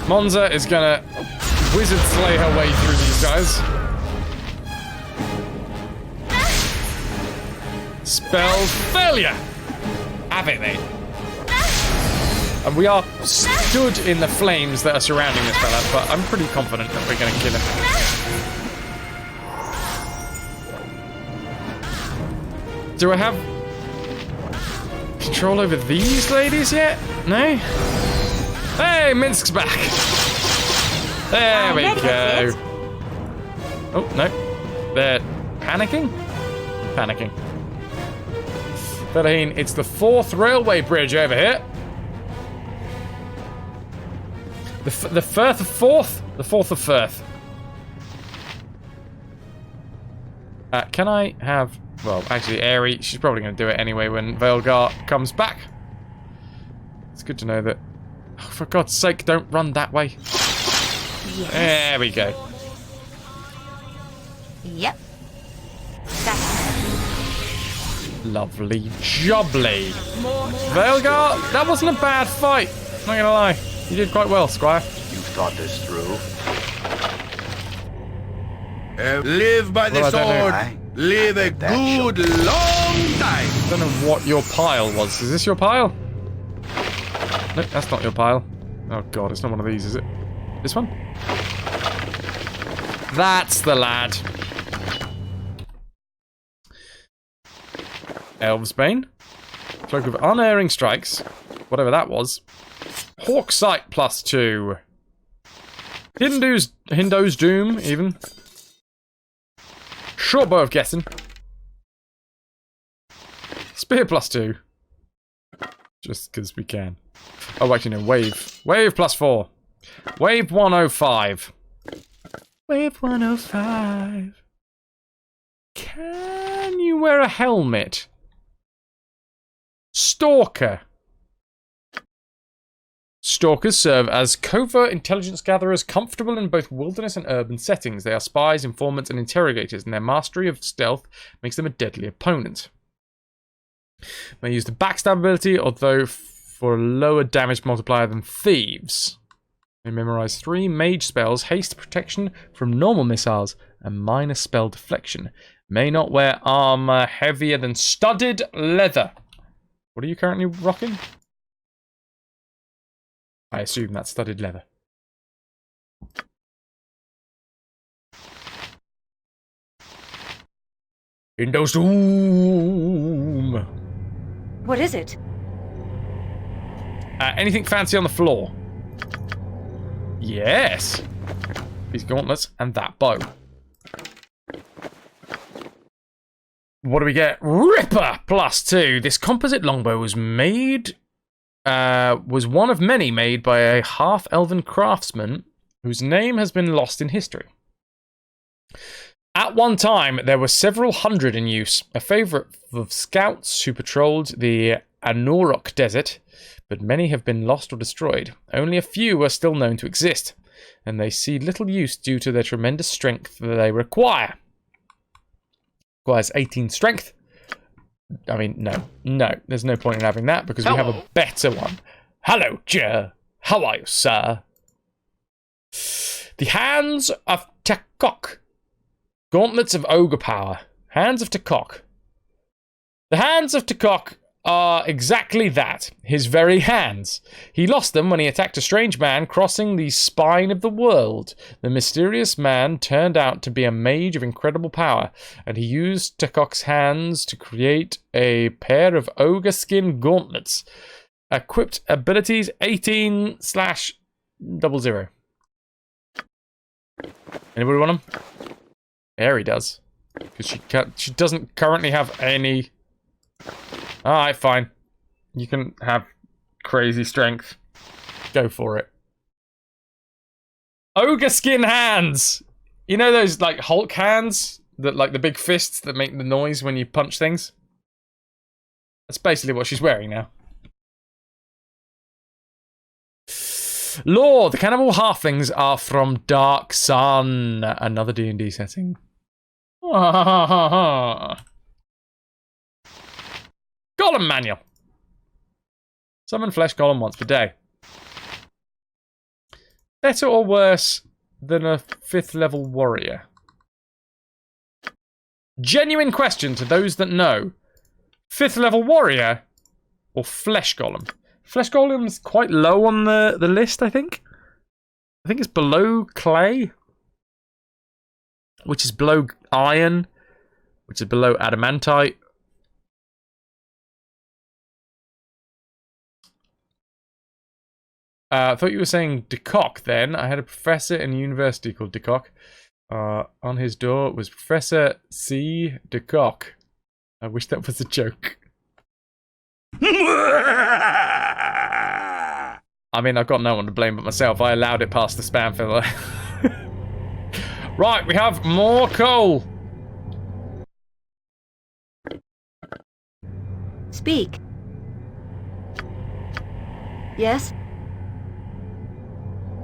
Monza is gonna wizard slay her way through these guys. Spells failure! Have it, mate. And we are stood in the flames that are surrounding this fella, but I'm pretty confident that we're gonna kill him. Do I have control over these ladies yet? No? Hey, Minsk's back! There we go. Oh, no. They're panicking? Panicking. 13, it's the 4th railway bridge over here. The 4th of 4th? The 4th of Firth. Can I have... Well, actually, Aerie, she's probably going to do it anyway when Veilgar comes back. It's good to know that... Oh, for God's sake, don't run that way. Yes. There we go. Yep. That's Lovely jubbly. Veilgar, that wasn't a bad fight. Not gonna lie. You did quite well, Squire. You've thought this through. Live by the Well, I don't know. sword. Live a good long time. I don't know what your pile was. Is this your pile? No, that's not your pile. Oh god, it's not one of these, is it? This one? That's the lad. Elvesbane. Cloak of Unerring Strikes. Whatever that was. Hawk Sight +2. Hindo's Doom, even. Short Bow of Guessing. Spear +2. Just because we can. Oh, actually, no. Wave. Wave +4. Wave 105. Wave 105. Can you wear a helmet? Stalker. Stalkers serve as covert intelligence gatherers comfortable in both wilderness and urban settings. They are spies, informants, and interrogators, and their mastery of stealth makes them a deadly opponent. May use the backstab ability, although for a lower damage multiplier than thieves. They memorize 3 mage spells, haste protection from normal missiles, and minor spell deflection. May not wear armor heavier than studded leather. What are you currently rocking? I assume that's studded leather. Windows Doom! What is it? Anything fancy on the floor? Yes! These gauntlets and that bow. What do we get? Ripper +2. This composite longbow was made... was one of many made by a half-elven craftsman whose name has been lost in history. At one time, there were several hundred in use, a favourite of scouts who patrolled the Anorok Desert, but many have been lost or destroyed. Only a few are still known to exist, and they see little use due to their tremendous strength that they require. Requires 18 strength. I mean, no, there's no point in having that because we have a better one. Hello, Jer. How are you, sir? The Hands of Tekok. Gauntlets of Ogre Power. Hands of Tekok. The Hands of Tekok are exactly that. His very hands. He lost them when he attacked a strange man crossing the spine of the world. The mysterious man turned out to be a mage of incredible power, and he used Tekok's hands to create a pair of ogre skin gauntlets. Equipped abilities 18/00. Anybody want them? Aerie does. Because she doesn't currently have any... Alright, fine. You can have crazy strength. Go for it. Ogre skin hands! You know those, like, Hulk hands? like the big fists that make the noise when you punch things. That's basically what she's wearing now. Lore, the cannibal halflings are from Dark Sun, another D&D setting. Golem manual. Summon flesh golem once per day. Better or worse than a 5th level warrior? Genuine question to those that know. 5th level warrior or flesh golem? Flesh golem's quite low on the list, I think. I think it's below clay, which is below iron, which is below adamantite. I thought you were saying DeCock then. I had a professor in university called DeCock. On his door was Professor C. DeCock. I wish that was a joke. I mean, I've got no one to blame but myself. I allowed it past the spam filter. Right, we have more coal. Speak. Yes?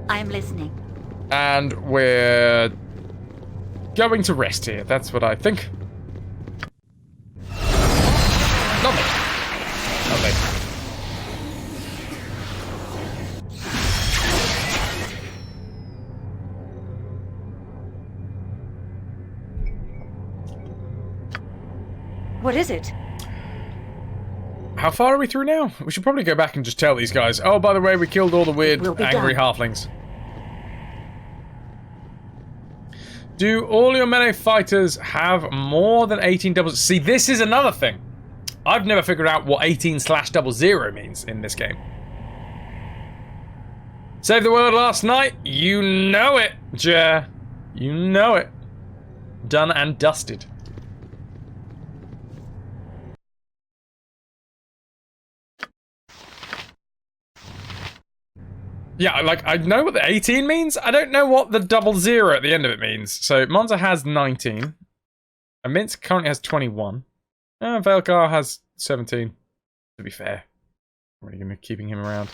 I am listening. And we're going to rest here. That's what I think. Lovely. Lovely. What is it? How far are we through now? We should probably go back and just tell these guys, oh, by the way, we killed all the weird, angry halflings. Do all your melee fighters have more than 18 doubles? See, this is another thing. I've never figured out what 18/00 means in this game. Save the world last night? You know it, Jer. You know it. Done and dusted. Yeah, like, I know what the 18 means. I don't know what the 00 at the end of it means. So, Monza has 19. And Minsk currently has 21. And Velkar has 17. To be fair. I'm really going to be keeping him around.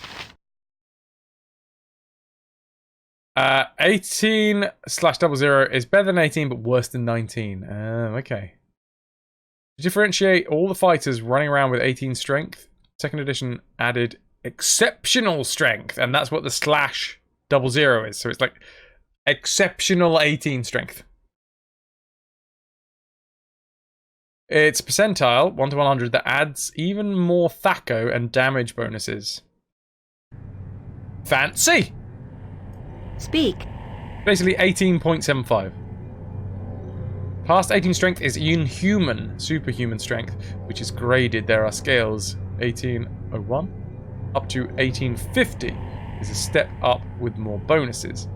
18/00 is better than 18, but worse than 19. Okay. To differentiate all the fighters running around with 18 strength, 2nd edition added exceptional strength, and that's what the /00 is. So it's like exceptional 18 strength. It's percentile 1 to 100 that adds even more THACO and damage bonuses. Fancy. Speak. Basically 18.75. Past 18 strength is inhuman, superhuman strength, which is graded. There are scales. 1801 up to 1850 is a step up with more bonuses.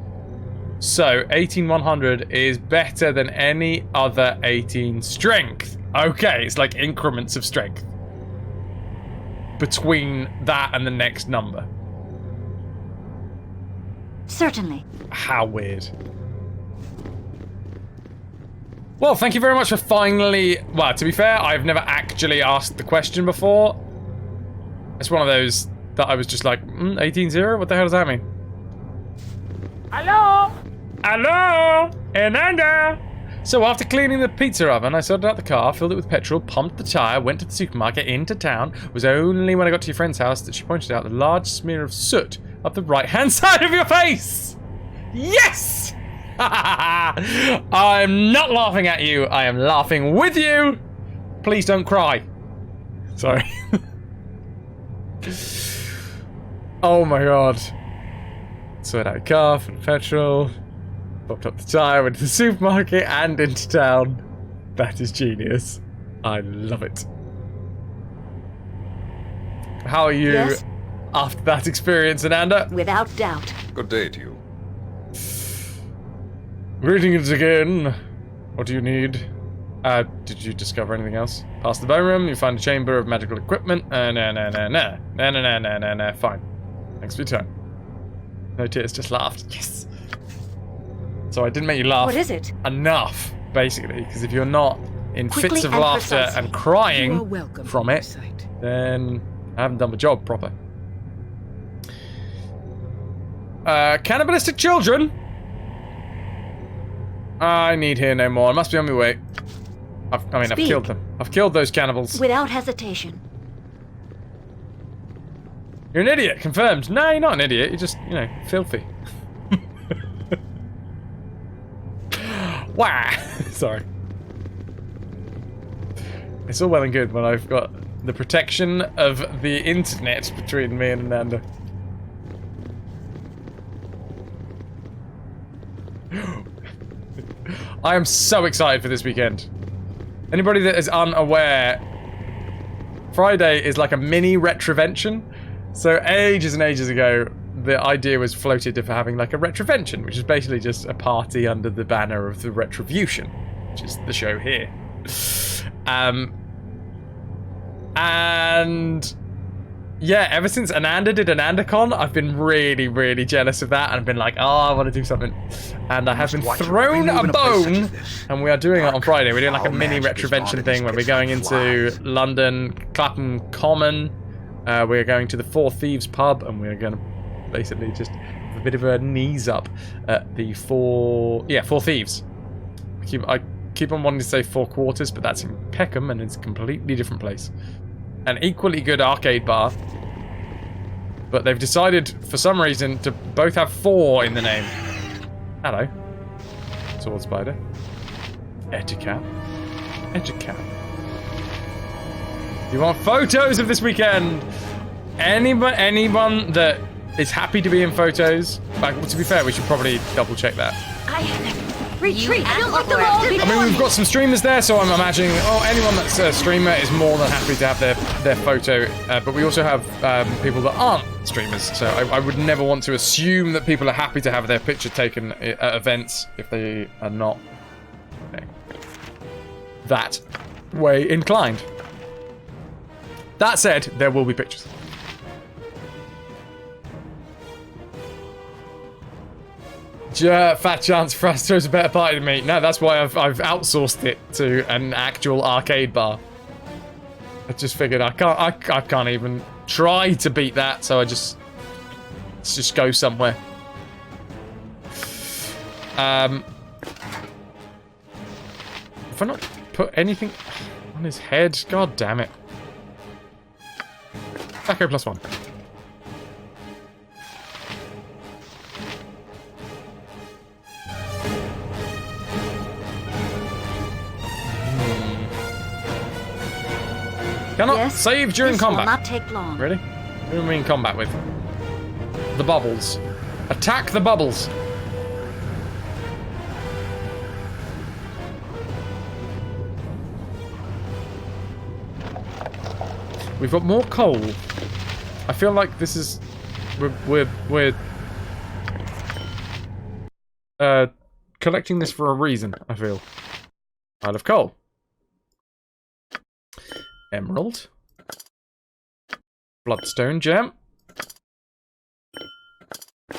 So 18100 is better than any other 18 strength. Okay, it's like increments of strength between that and the next number. Certainly. How weird. Well, thank you very much for finally... Well, to be fair, I've never actually asked the question before. It's one of those that I was just like, 18-0? What the hell does that mean? Hello? Hello? Ananda? So after cleaning the pizza oven, I sorted out the car, filled it with petrol, pumped the tyre, went to the supermarket, into town. It was only when I got to your friend's house that she pointed out the large smear of soot up the right-hand side of your face! Yes! I'm not laughing at you. I am laughing with you. Please don't cry. Sorry. Oh my god. Sorted out a car, filled petrol, popped up the tyre, went to the supermarket and into town. That is genius. I love it. How are you after that experience, Ananda? Without doubt. Good day to you. Greetings again. What do you need? Did you discover anything else? Past the bone room, you find a chamber of magical equipment. Nah. Fine. Thanks for your time. No tears, just laughed. Yes. So I didn't make you laugh. What is it? Enough. basically, because if you're not in Quickly fits of and laughter precisely. and You are crying welcome from in my it, sight. then I haven't done my job proper. Cannibalistic children? I need hear no more. I must be on my way. I've Speak. killed them. I've killed those cannibals. Without hesitation. You're an idiot, confirmed. No, you're not an idiot. You're just, filthy. Wow. Sorry. It's all well and good when I've got the protection of the internet between me and Ananda. I am so excited for this weekend. Anybody that is unaware, Friday is like a mini RetroVution. So ages and ages ago, the idea was floated of having like a RetroVution, which is basically just a party under the banner of the RetroVution, which is the show here. And yeah, ever since Ananda did AnandaCon, I've been really, really jealous of that, and I've been like, oh, I want to do something. And I have been thrown a bone, and we are doing it on Friday. We're doing like a mini RetroVution thing where we're going into London, Clapham Common. We're going to the Four Thieves pub, and we're going to basically just have a bit of a knees up at the Four Thieves. I keep on wanting to say Four Quarters, but that's in Peckham, and it's a completely different place. An equally good arcade bar, but they've decided for some reason to both have 4 in the name. Hello, Sword Spider. Etiquette. You want photos of this weekend? Anyone that is happy to be in photos? Like, well, to be fair, we should probably double check that. Retreat! You You'll let asked them for all it. be I mean, we've got some streamers there, so I'm imagining, anyone that's a streamer is more than happy to have their photo. But we also have people that aren't streamers, so I would never want to assume that people are happy to have their picture taken at events if they are not that way inclined. That said, there will be pictures. Fat chance Fras throws a better party than me. No, that's why I've outsourced it to an actual arcade bar. I just figured I can't even try to beat that, so let's just go somewhere. If I not put anything on his head, god damn it. Echo +1. Cannot save during this combat. will not take long. Really? Who are we in combat with? The bubbles. Attack the bubbles. We've got more coal. I feel like this is we're collecting this for a reason, I feel. Pile of coal. Emerald. Bloodstone gem.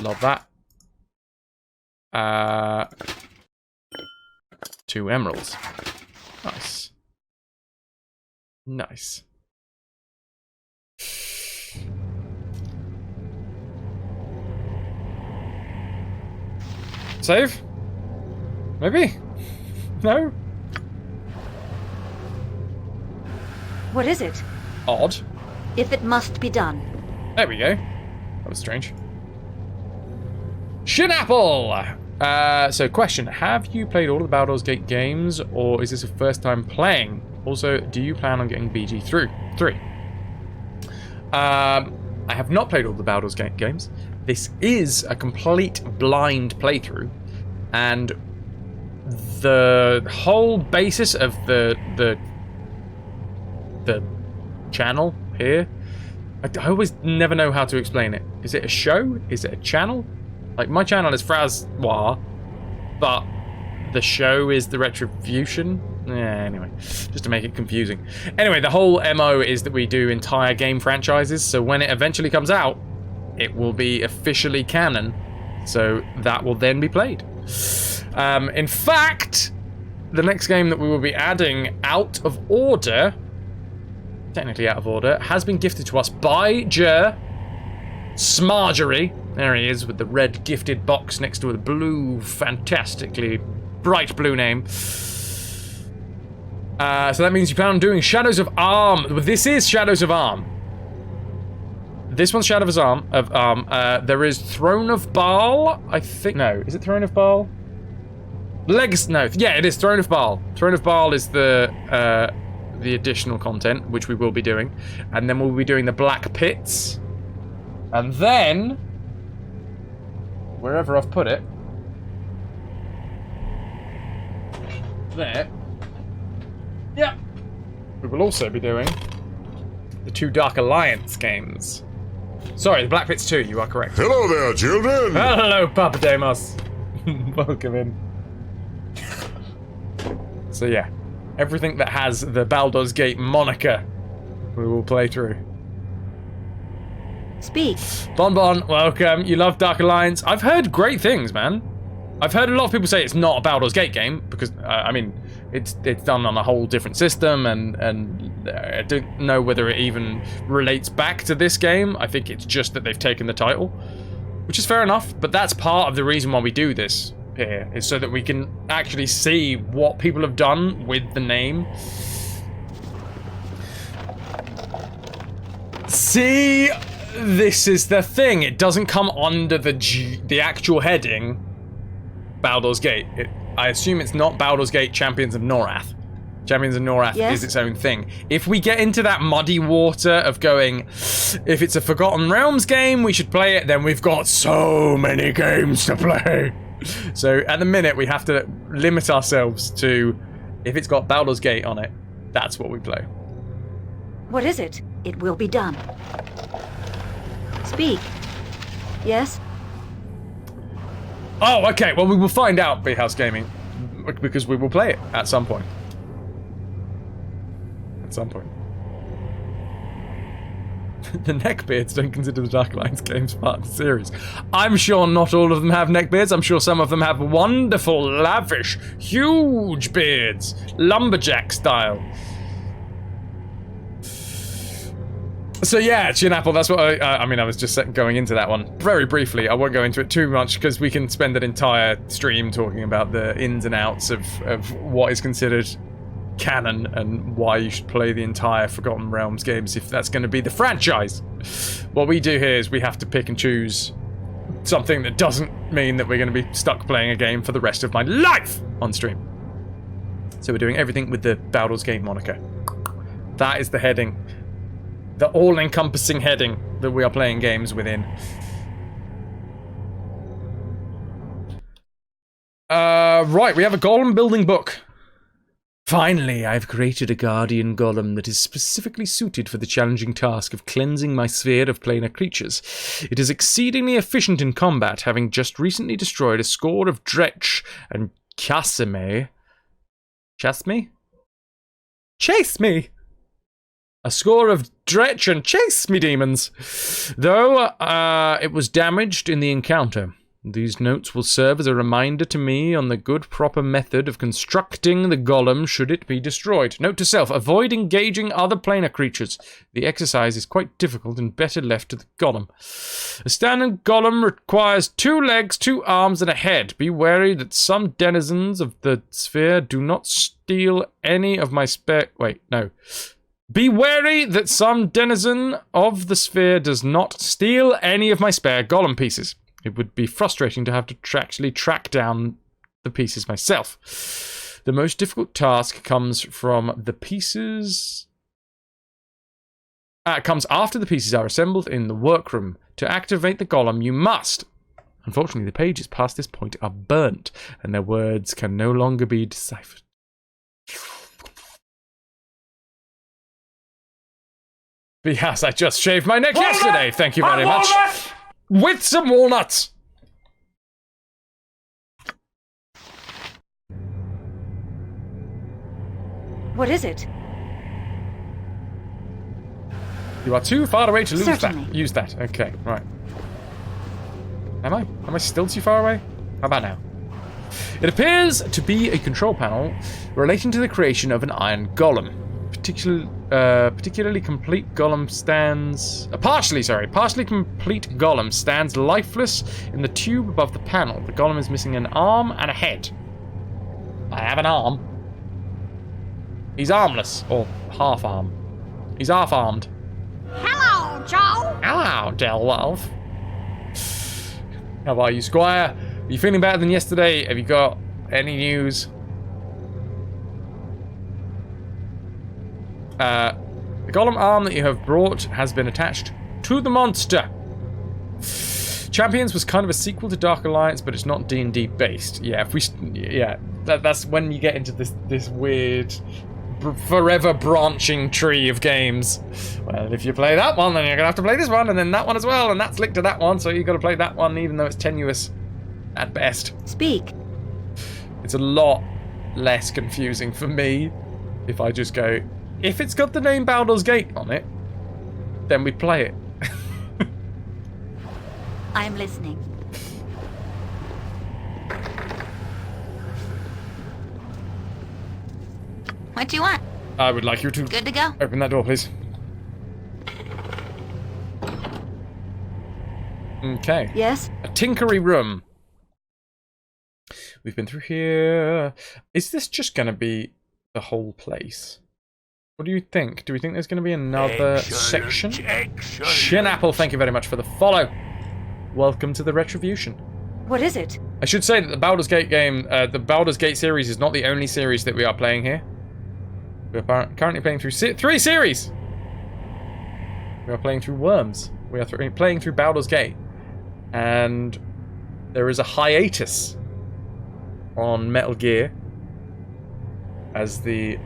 Love that. 2 emeralds. Nice. Nice. Save? Maybe? No? What is it? Odd. If it must be done. There we go. That was strange. Shinapple! So question, have you played all of the Baldur's Gate games, or is this a first time playing? Also, do you plan on getting BG through 3? I have not played all the Baldur's Gate games. This is a complete blind playthrough, and the whole basis of the channel here, I always never know how to explain it. Is it a show? Is it a channel? Like, my channel is FrasWhar's, but the show is the RetroVution. Yeah, anyway, just to make it confusing. Anyway, the whole MO is that we do entire game franchises, so when it eventually comes out, it will be officially canon, so that will then be played. In fact, the next game that we will be adding out of order, technically out of order, has been gifted to us by Smargery. There he is with the red gifted box next to a blue, fantastically bright blue name. So that means you plan on doing Shadows of Arm. This is Shadows of Arm. This one's Shadows of Arm. There is Throne of Baal, I think. No, is it Throne of Baal? No, yeah, it is Throne of Baal. Throne of Baal is the additional content, which we will be doing. And then we'll be doing the Black Pits. And then, wherever I've put it, there. Yeah. We will also be doing the 2 Dark Alliance games. Sorry, the Black Pits 2, you are correct. Hello there, children! Hello, Papa Demos. Welcome in. So yeah, everything that has the Baldur's Gate moniker, we will play through. Speak. Bon, welcome. You love Dark Alliance. I've heard great things, man. I've heard a lot of people say it's not a Baldur's Gate game, because, I mean, it's done on a whole different system, and I don't know whether it even relates back to this game. I think it's just that they've taken the title, which is fair enough, but that's part of the reason why we do this here, is so that we can actually see what people have done with the name. See, this is the thing. It doesn't come under the actual heading Baldur's Gate. I assume it's not Baldur's Gate Champions of Norath. Champions of Norath is its own thing. If we get into that muddy water of going, if it's a Forgotten Realms game, we should play it, then we've got so many games to play. So at the minute, we have to limit ourselves to, if it's got Baldur's Gate on it, that's what we play. What is it? It will be done. Speak. Yes? Oh, okay. Well, we will find out, B-House Gaming, because we will play it at some point. At some point. The neckbeards don't consider the Dark Alliance games part of the series. I'm sure not all of them have neckbeards. I'm sure some of them have wonderful, lavish, huge beards. Lumberjack style. So yeah, Chin Apple, that's what I mean, I was just going into that one very briefly. I won't go into it too much because we can spend an entire stream talking about the ins and outs of what is considered canon and why you should play the entire Forgotten Realms games if that's going to be the franchise. What we do here is we have to pick and choose something that doesn't mean that we're going to be stuck playing a game for the rest of my life on stream. So we're doing everything with the Baldur's Gate moniker. That is the heading. The all-encompassing heading that we are playing games within. Right, we have a golem building book. Finally, I've created a guardian golem that is specifically suited for the challenging task of cleansing my sphere of planar creatures. It is exceedingly efficient in combat, having just recently destroyed a score of Dretch and Chasme. Chase me! A score of Dretch and Chase me demons, though it was damaged in the encounter. These notes will serve as a reminder to me on the good proper method of constructing the golem should it be destroyed. Note to self, avoid engaging other planar creatures. The exercise is quite difficult and better left to the golem. A standard golem requires 2 legs, 2 arms, and a head. Be wary that some denizens of the sphere do not steal any of my spare... Wait, no. Be wary that some denizen of the sphere does not steal any of my spare golem pieces. It would be frustrating to have to actually track down the pieces myself. The most difficult task comes from the pieces... comes after the pieces are assembled in the workroom. To activate the golem, you must... Unfortunately, the pages past this point are burnt, and their words can no longer be deciphered. Yes, I just shaved my neck yesterday. Thank you very much. With some walnuts. What is it? You are too far away to lose Certainly. that. Use that. Okay, right. Am I? Am I still too far away? How about now? It appears to be a control panel relating to the creation of an iron golem. Particularly complete golem stands... partially complete golem stands lifeless in the tube above the panel. The golem is missing an arm and a head. I have an arm. He's armless, or half-arm. He's half-armed. Hello, Joe. Hello, Delwolf. How are you, Squire? Are you feeling better than yesterday? Have you got any news? The golem arm that you have brought has been attached to the monster. Champions was kind of a sequel to Dark Alliance, but it's not D&D based. Yeah, that's when you get into this weird, forever branching tree of games. Well, if you play that one, then you're gonna have to play this one, and then that one as well, and that's linked to that one, so you got to play that one, even though it's tenuous at best. Speak. It's a lot less confusing for me if I just go, if it's got the name Baldur's Gate on it, then we play it. I'm listening. What do you want? I would like you to Good to go. open that door, please. Okay. Yes? A tinkery room. We've been through here. Is this just going to be the whole place? What do you think? Do we think there's going to be another section? Shinapple, thank you very much for the follow. Welcome to the RetroVution. What is it? I should say that the Baldur's Gate game, the Baldur's Gate series is not the only series that we are playing here. We are currently playing through 3 series. We are playing through Worms. We are playing through Baldur's Gate. And there is a hiatus on Metal Gear as it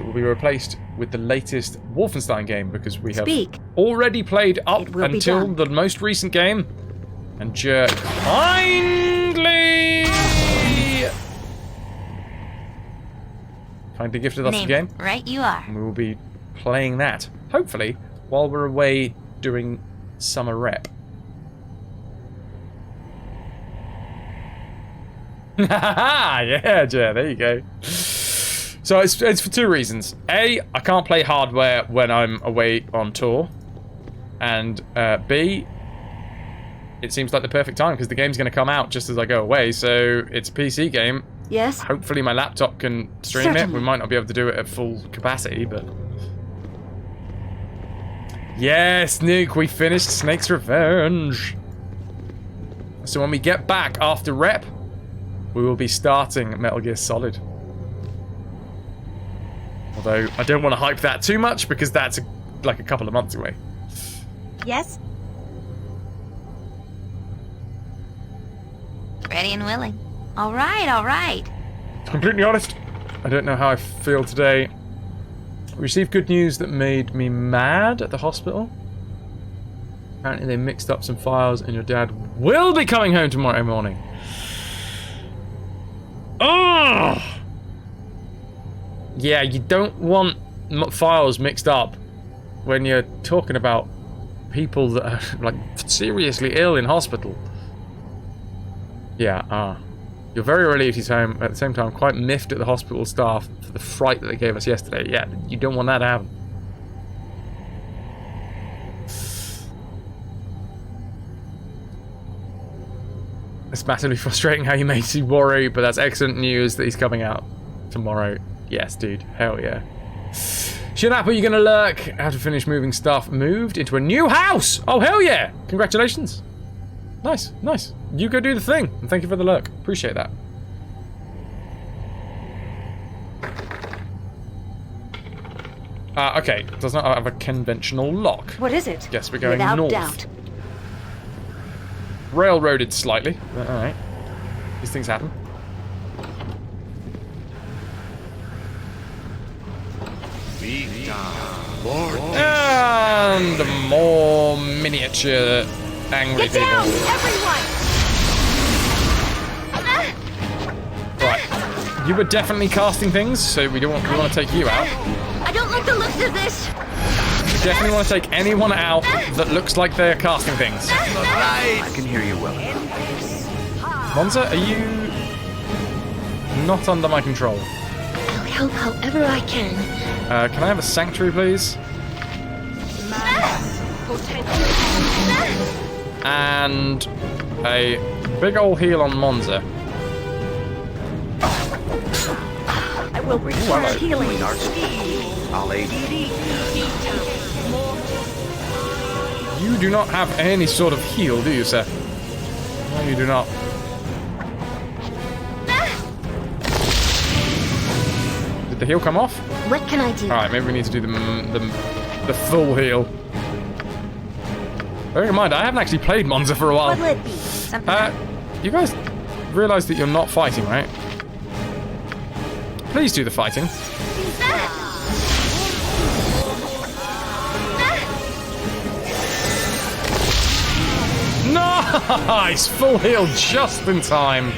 will be replaced with the latest Wolfenstein game, because we have already played up until the most recent game. And Jerk kindly gifted us the game. Right you are. And we will be playing that, hopefully, while we're away doing summer rep. Yeah, Jer, there you go. So it's for 2 reasons. A, I can't play hardware when I'm away on tour. And B, it seems like the perfect time because the game's going to come out just as I go away. So it's a PC game. Yes? Hopefully my laptop can stream it. We might not be able to do it at full capacity, but... Yes, Nuke, we finished Snake's Revenge. So when we get back after rep, we will be starting Metal Gear Solid. Although, I don't want to hype that too much because that's like a couple of months away. Yes? Ready and willing. All right, all right. Completely honest, I don't know how I feel today. I received good news that made me mad at the hospital. Apparently they mixed up some files and your dad will be coming home tomorrow morning. Oh! Yeah, you don't want files mixed up when you're talking about people that are like seriously ill in hospital. Yeah, you're very relieved he's home. At the same time, quite miffed at the hospital staff for the fright that they gave us yesterday. Yeah, you don't want that to happen. It's massively frustrating how you made you worry, but that's excellent news that he's coming out tomorrow. Yes, dude. Hell yeah. Shinap, are you going to lurk? Have to finish moving stuff. Moved into a new house! Oh, hell yeah! Congratulations. Nice, nice. You go do the thing. And thank you for the lurk. Appreciate that. Okay. Does not have a conventional lock. What is it? Guess we're going Without north. doubt. Railroaded slightly. Alright. These things happen. And more miniature angry Get down, people. everyone! Right. You were definitely casting things, so we want to take you out. I don't like the looks of this. We definitely want to take anyone out that looks like they're casting things. I can hear you well. Monza, are you Not under my control. I'll help however I can. Can I have a sanctuary, please? And a big ol' heal on Monza. I will require healing. I'll aid you. You do not have any sort of heal, do you, sir? No, you do not. Did the heal come off? What can I do? Alright, maybe we need to do the full heal. Bearing in mind, I haven't actually played Monza for a while. What'll it be? Something. You guys realize that you're not fighting, right? Please do the fighting. Nice! Full heal just in time.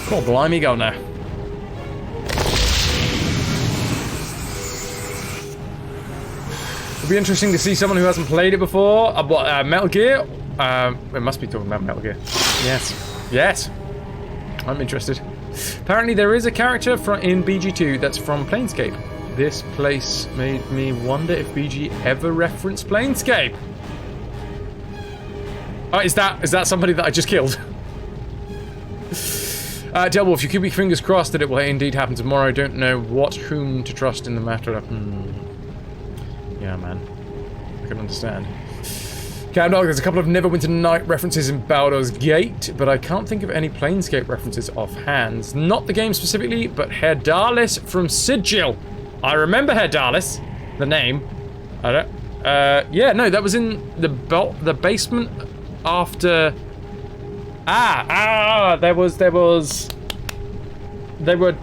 Cool, blimey, go now. It'll be interesting to see someone who hasn't played it before. Metal Gear? It must be talking about Metal Gear. Yes. Yes. I'm interested. Apparently there is a character in BG2 that's from Planescape. This place made me wonder if BG ever referenced Planescape. Oh, is that somebody that I just killed? Delwolf, you keep your fingers crossed that it will indeed happen tomorrow. Don't know whom to trust in the matter. Yeah, man. I can understand. Camdog, there's a couple of Neverwinter Night references in Baldur's Gate, but I can't think of any Planescape references offhand. Not the game specifically, but Herr Darlis from Sigil. I remember Herr Darlis, the name. I don't. Yeah, no, that was in the basement after. They were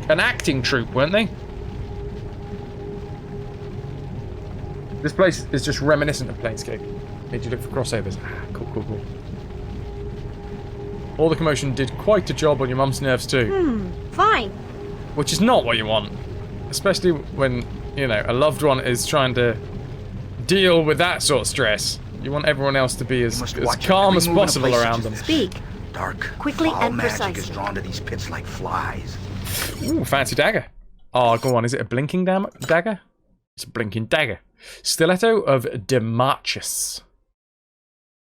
an acting troupe, weren't they? This place is just reminiscent of Planescape. Need you look for crossovers. Cool. All the commotion did quite a job on your mum's nerves too. Fine. Which is not what you want. Especially when, you know, a loved one is trying to deal with that sort of stress. You want everyone else to be as calm as possible around them. Speak. Dark. Quickly All and magic precisely. is drawn to these pits like flies. Ooh, fancy dagger. Oh, go on. Is it a blinking dagger? It's a blinking dagger. Stiletto of Demarchus.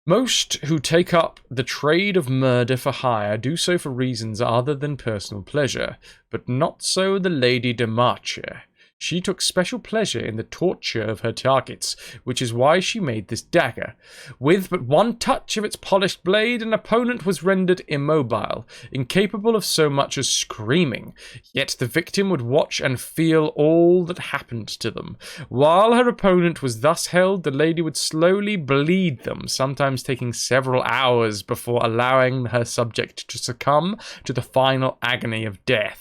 Most who take up the trade of murder for hire do so for reasons other than personal pleasure, but not so the Lady Demarchia. She took special pleasure in the torture of her targets, which is why she made this dagger. With but one touch of its polished blade, an opponent was rendered immobile, incapable of so much as screaming. Yet the victim would watch and feel all that happened to them. While her opponent was thus held, the lady would slowly bleed them, sometimes taking several hours before allowing her subject to succumb to the final agony of death.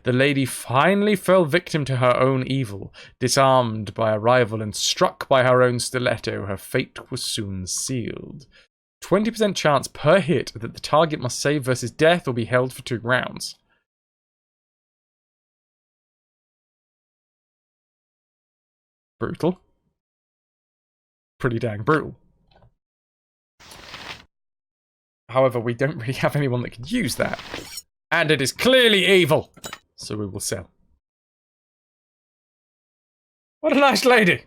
The lady finally fell victim to her own evil. Disarmed by a rival and struck by her own stiletto, her fate was soon sealed. 20% chance per hit that the target must save versus death or be held for 2 rounds. Brutal. Pretty dang brutal. However, we don't really have anyone that could use that. And it is clearly evil. So we will sell. What a nice lady.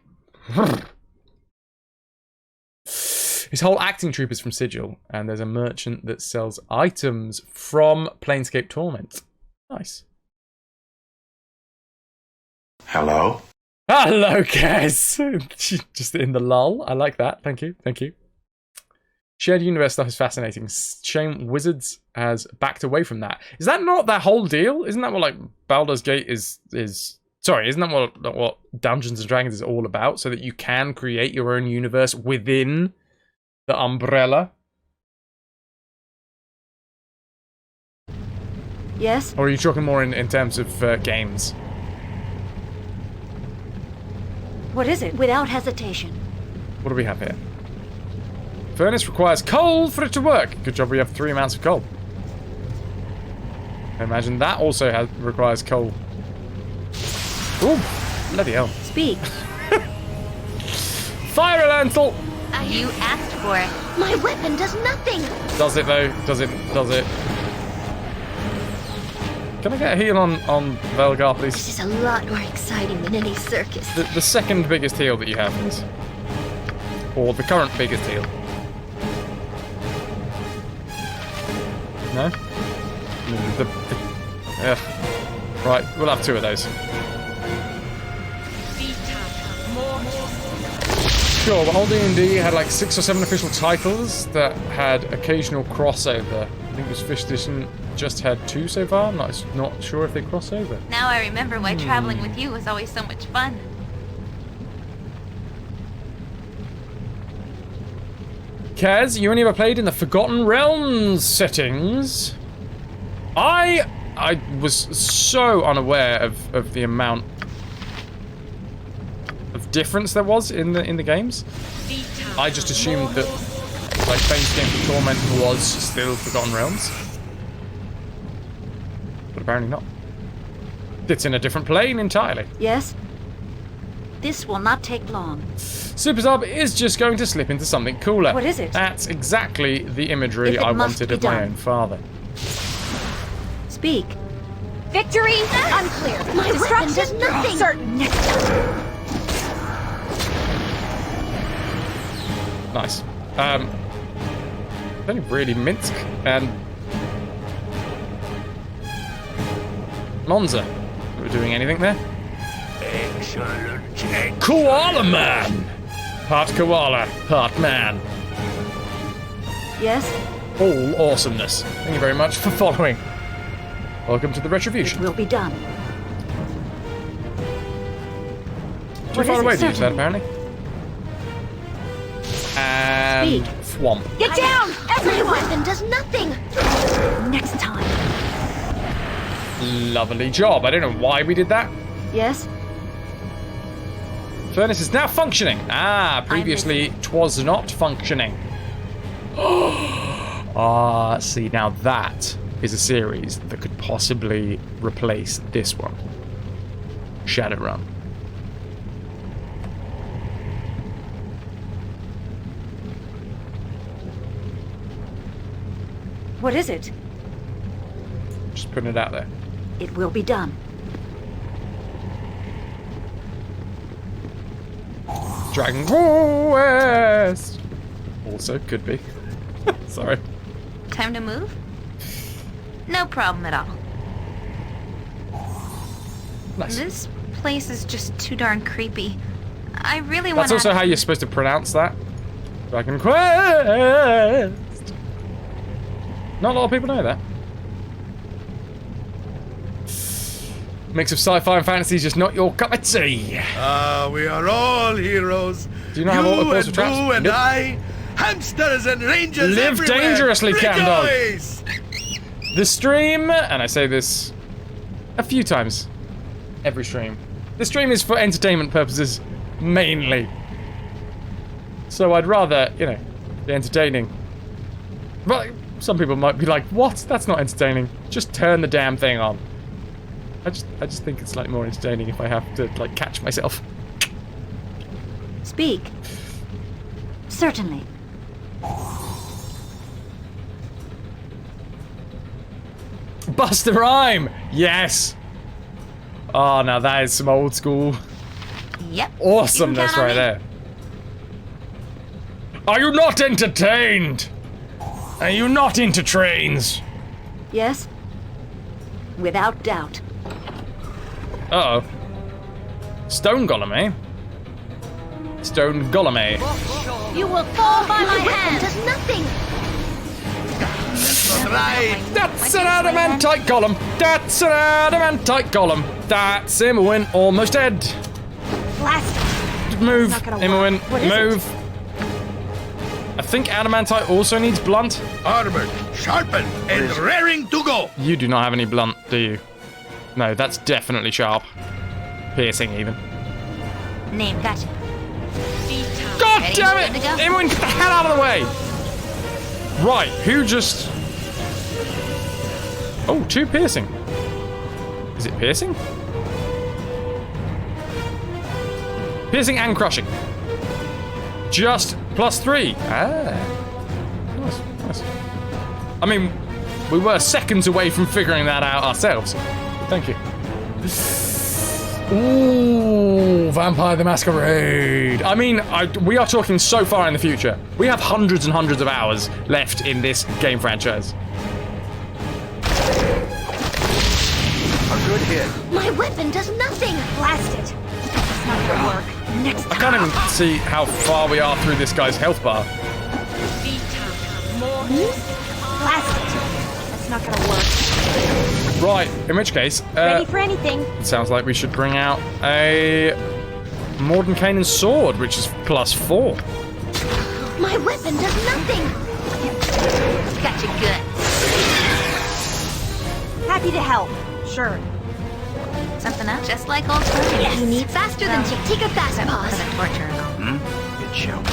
His whole acting troupe is from Sigil. And there's a merchant that sells items from Planescape Torment. Nice. Hello? Hello, Kez. Just in the lull. I like that. Thank you. Thank you. Shared universe stuff is fascinating. Shame Wizards has backed away from that. Is that not that whole deal? Isn't that what like Baldur's Gate is? Sorry, isn't that what Dungeons and Dragons is all about? So that you can create your own universe within the umbrella. Yes? Or are you talking more in terms of games? What is it? Without hesitation. What do we have here? Furnace requires coal for it to work. Good job we have 3 amounts of coal. I imagine that also requires coal. Ooh, bloody hell. Speak. Fire elemental! You asked for it. My weapon does nothing. Does it though? Does it? Does it? Can I get a heal on Velgar, please? This is a lot more exciting than any circus. The second biggest heal that you have, please. Or the current biggest heal. No? Right, we'll have 2 of those. Sure, but old D&D had like 6 or 7 official titles that had occasional crossover. I think it was 5th edition just had 2 so far. I'm not sure if they cross over. Now I remember why traveling with you was always so much fun. Kaz, you only ever played in the Forgotten Realms settings. I was so unaware of the amount of difference there was in the games. I just assumed that like Fane's Game for Torment was still Forgotten Realms. But apparently not. It's in a different plane entirely. Yes? This will not take long. Super Sub is just going to slip into something cooler. What is it? That's exactly the imagery If it I must wanted be of my done. own father. Speak. Victory unclear. My weapon does nothing. Certain next time. Nice. Only really Minsk and Monza were doing anything there. Excellent. Koala Man! Part koala, part man. Yes? All awesomeness. Thank you very much for following. Welcome to the It RetroVution. will be done. Too What far is it, away to use that, certainly? apparently. And Thwomp. Get down, everyone! My weapon does nothing. Next time. Lovely job. I don't know why we did that. Yes? Furnace is now functioning. Ah, previously twas not functioning. Ah, see, now that is a series that could possibly replace this one. Shadowrun. What is it? Just putting it out there. It will be done. Dragon Quest! Also, could be. Sorry. Time to move? No problem at all. Nice. This place is just too darn creepy. I really want That's also how you're supposed to pronounce that. Dragon Quest! Not a lot of people know that. Mix of sci-fi and fantasy is just not your cup of tea. We are all heroes. Do you not have all the and traps? Boo and Nope. I, hamsters and rangers Live everywhere. dangerously, Candle. Rejoice! The stream, and I say this a few times every stream, the stream is for entertainment purposes mainly. So I'd rather, you know, be entertaining. But some people might be like, what? That's not entertaining. Just turn the damn thing on. I just think it's like more entertaining if I have to like catch myself. Speak. Certainly. Bust the rhyme! Yes! Oh, now that is some old school Yep. awesomeness You can count on right me. there. Are you not entertained? Are you not into trains? Yes? Without doubt. Uh-oh. Stone Golem, eh? Stone Golem, eh? You will fall by my hand. Does nothing. Right. That's an adamantite golem! That's an adamantite golem! That's Immerwin, almost dead! Blast! Move, Not gonna Immerwin, work. What is it? move! I think adamantite also needs blunt. Armored, sharpened, and raring to go. You do not have any blunt, do you? No, that's definitely sharp. Piercing, even. Name, gotcha. God Ready? damn it! Good to go? Immerwin, get the hell out of the way! Right, who just... Oh, 2 piercing. Is it piercing? Piercing and crushing. Just +3. Nice, nice. I mean, we were seconds away from figuring that out ourselves. Thank you. Ooh, Vampire the Masquerade. I mean, we are talking so far in the future. We have hundreds and hundreds of hours left in this game franchise. A good hit. My weapon does nothing. Blast it. It's not gonna work. Next I time. can't even see how far we are through this guy's health bar. Blast it. That's not gonna work. Right, in which case, Ready for anything. it sounds like we should bring out a Mordenkainen's sword, which is +4. My weapon does nothing. Gotcha good. Happy to help. Sure. Something else? Just like old stories. Yes. You need faster than take a fast For pause. the torture and all. It shall be.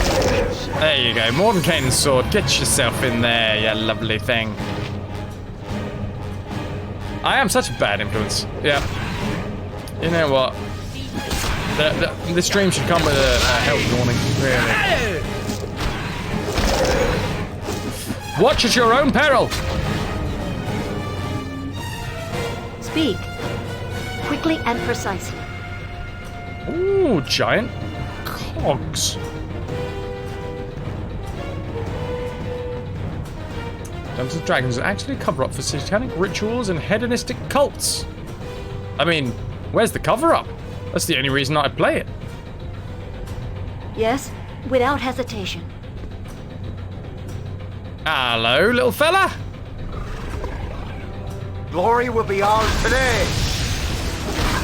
There you go, Mordenkainen's sword. Get yourself in there, you lovely thing. I am such a bad influence. Yeah. You know what? This stream should come with a health warning, really. Watch at your own peril! Speak. Quickly and precisely. Ooh, giant cogs. Dungeons and Dragons is actually a cover-up for satanic rituals and hedonistic cults. I mean, where's the cover-up? That's the only reason I play it. Yes, without hesitation. Hello, little fella. Glory will be ours today.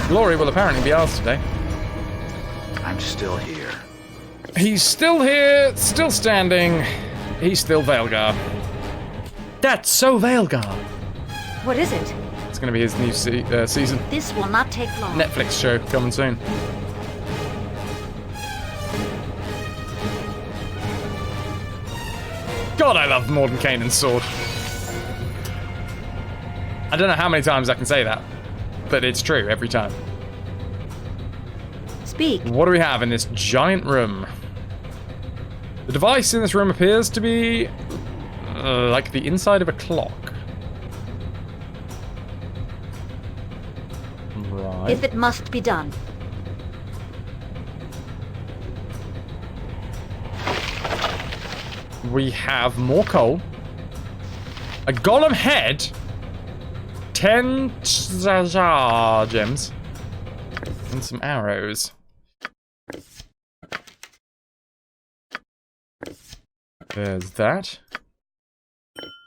Glory will apparently be ours today. I'm still here. He's still here, still standing. He's still Veilgar. That's so Veilgar. What is it? It's going to be his new season. This will not take long. Netflix show coming soon. God, I love Mordenkainen's sword. I don't know how many times I can say that, but it's true every time. Speak. What do we have in this giant room? The device in this room appears to be like the inside of a clock. Right. If it must be done. We have more coal, a golem head, 10 gems, and some arrows. There's that.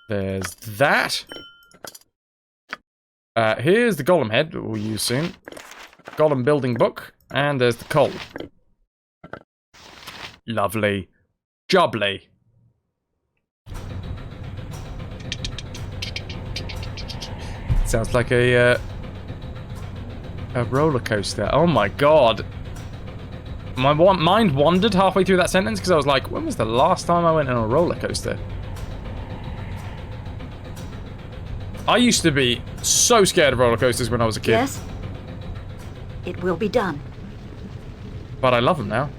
There's that. Here's the golem head that we'll use soon. Golem building book, and there's the coal. Lovely. Jubbly. Sounds like a roller coaster. Oh my god. My mind wandered halfway through that sentence because I was like, when was the last time I went on a roller coaster? I used to be so scared of roller coasters when I was a kid. Yes. It will be done. But I love them now.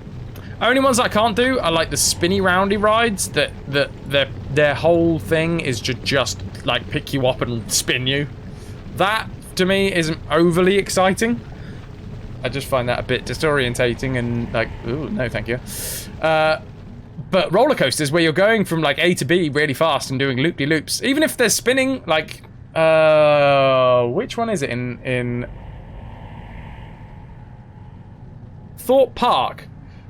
Only ones I can't do are like the spinny roundy rides that their whole thing is to just like pick you up and spin you. That to me isn't overly exciting. I just find that a bit disorientating and like, ooh, no thank you. But roller coasters where you're going from like A to B really fast and doing loop-de-loops, even if they're spinning like, which one is it in Thorpe Park?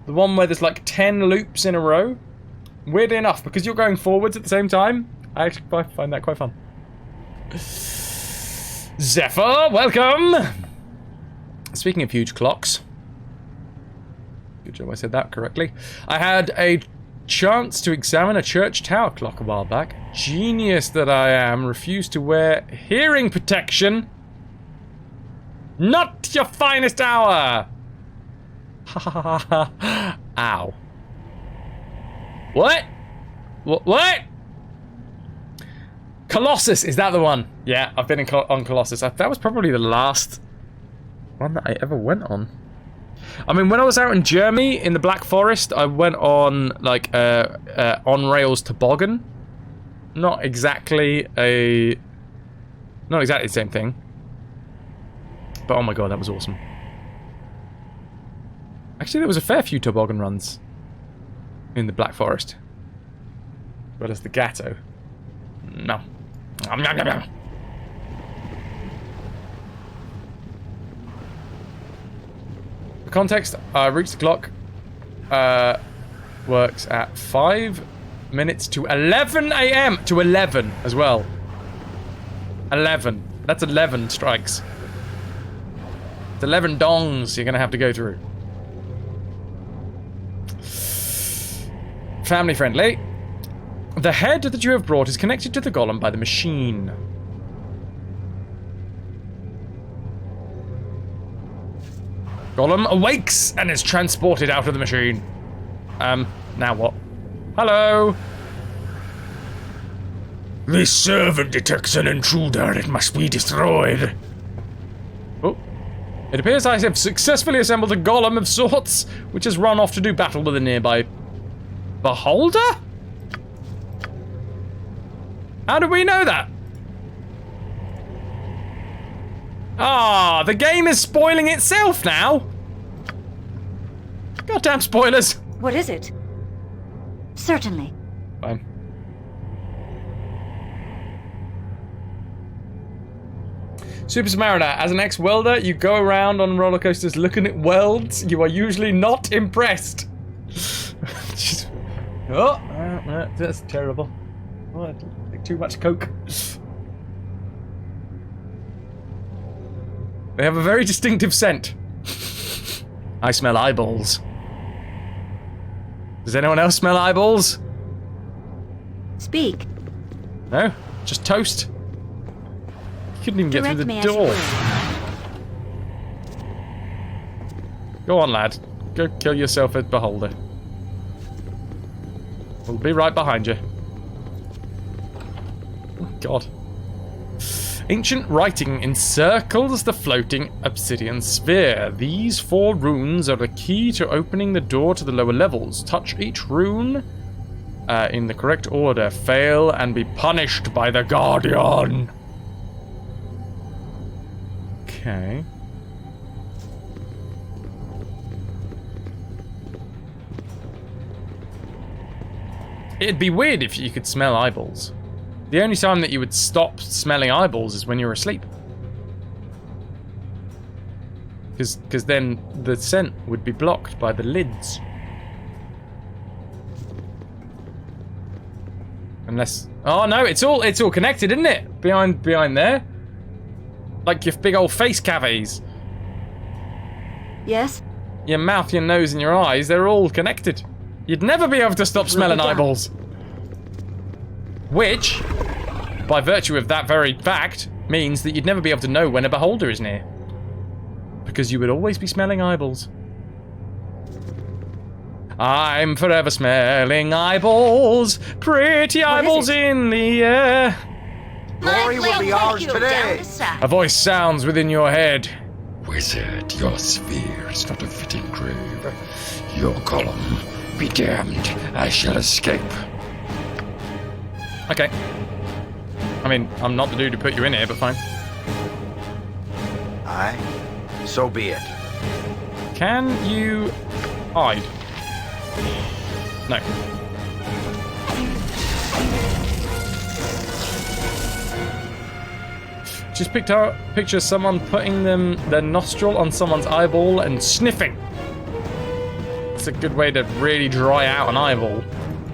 The one where there's like 10 loops in a row. Weirdly enough, because you're going forwards at the same time, I actually find that quite fun. Zephyr, welcome! Speaking of huge clocks. Good job I said that correctly. I had a chance to examine a church tower clock a while back. Genius that I am, refused to wear hearing protection. Not your finest hour! Ow. What? What? Colossus, is that the one? Yeah, I've been on Colossus. That was probably the last one that I ever went on. I mean, when I was out in Germany in the Black Forest, I went on like on rails toboggan. Not exactly the same thing. But oh my god, that was awesome. Actually, there was a fair few toboggan runs in the Black Forest. As well as the Gatto. No. Nom, nom, nom, nom. For context, reach the clock works at 5 minutes to 11 a.m. to 11 as well. 11. That's 11 strikes. It's 11 dongs you're gonna have to go through. Family friendly. The head that you have brought is connected to the golem by the machine. Golem awakes and is transported out of the machine. Now what? Hello? This servant detects an intruder. It must be destroyed. Oh. It appears I have successfully assembled a golem of sorts, which has run off to do battle with a nearby beholder? How do we know that? Ah, the game is spoiling itself now. Goddamn spoilers. What is it? Certainly. Fine. Super Submariner, as an ex-welder, you go around on roller coasters looking at welds. You are usually not impressed. That's terrible. Oh, I think too much coke. They have a very distinctive scent. I smell eyeballs. Does anyone else smell eyeballs? Speak. No? Just toast? You couldn't even get Direct through me the as you door. will. Go on, lad. Go kill yourself a beholder. We'll be right behind you. Oh, God. Ancient writing encircles the floating obsidian sphere. These 4 runes are the key to opening the door to the lower levels. Touch each rune in the correct order. Fail and be punished by the Guardian. Okay. It'd be weird if you could smell eyeballs. The only time that you would stop smelling eyeballs is when you're asleep. Because then the scent would be blocked by the lids. Unless... Oh no, it's all connected, isn't it? Behind there? Like your big old face cavities. Yes? Your mouth, your nose, and your eyes, they're all connected. You'd never be able to stop smelling eyeballs. Which, by virtue of that very fact, means that you'd never be able to know when a beholder is near. Because you would always be smelling eyeballs. I'm forever smelling eyeballs, pretty eyeballs in the air. Glory will be ours today. A voice sounds within your head. Wizard, your sphere is not a fitting grave. Your column, be damned, I shall escape. Okay. I mean, I'm not the dude who put you in here, but fine. Aye, so be it. Can you hide? No. Just picture someone putting their nostril on someone's eyeball and sniffing. It's a good way to really dry out an eyeball.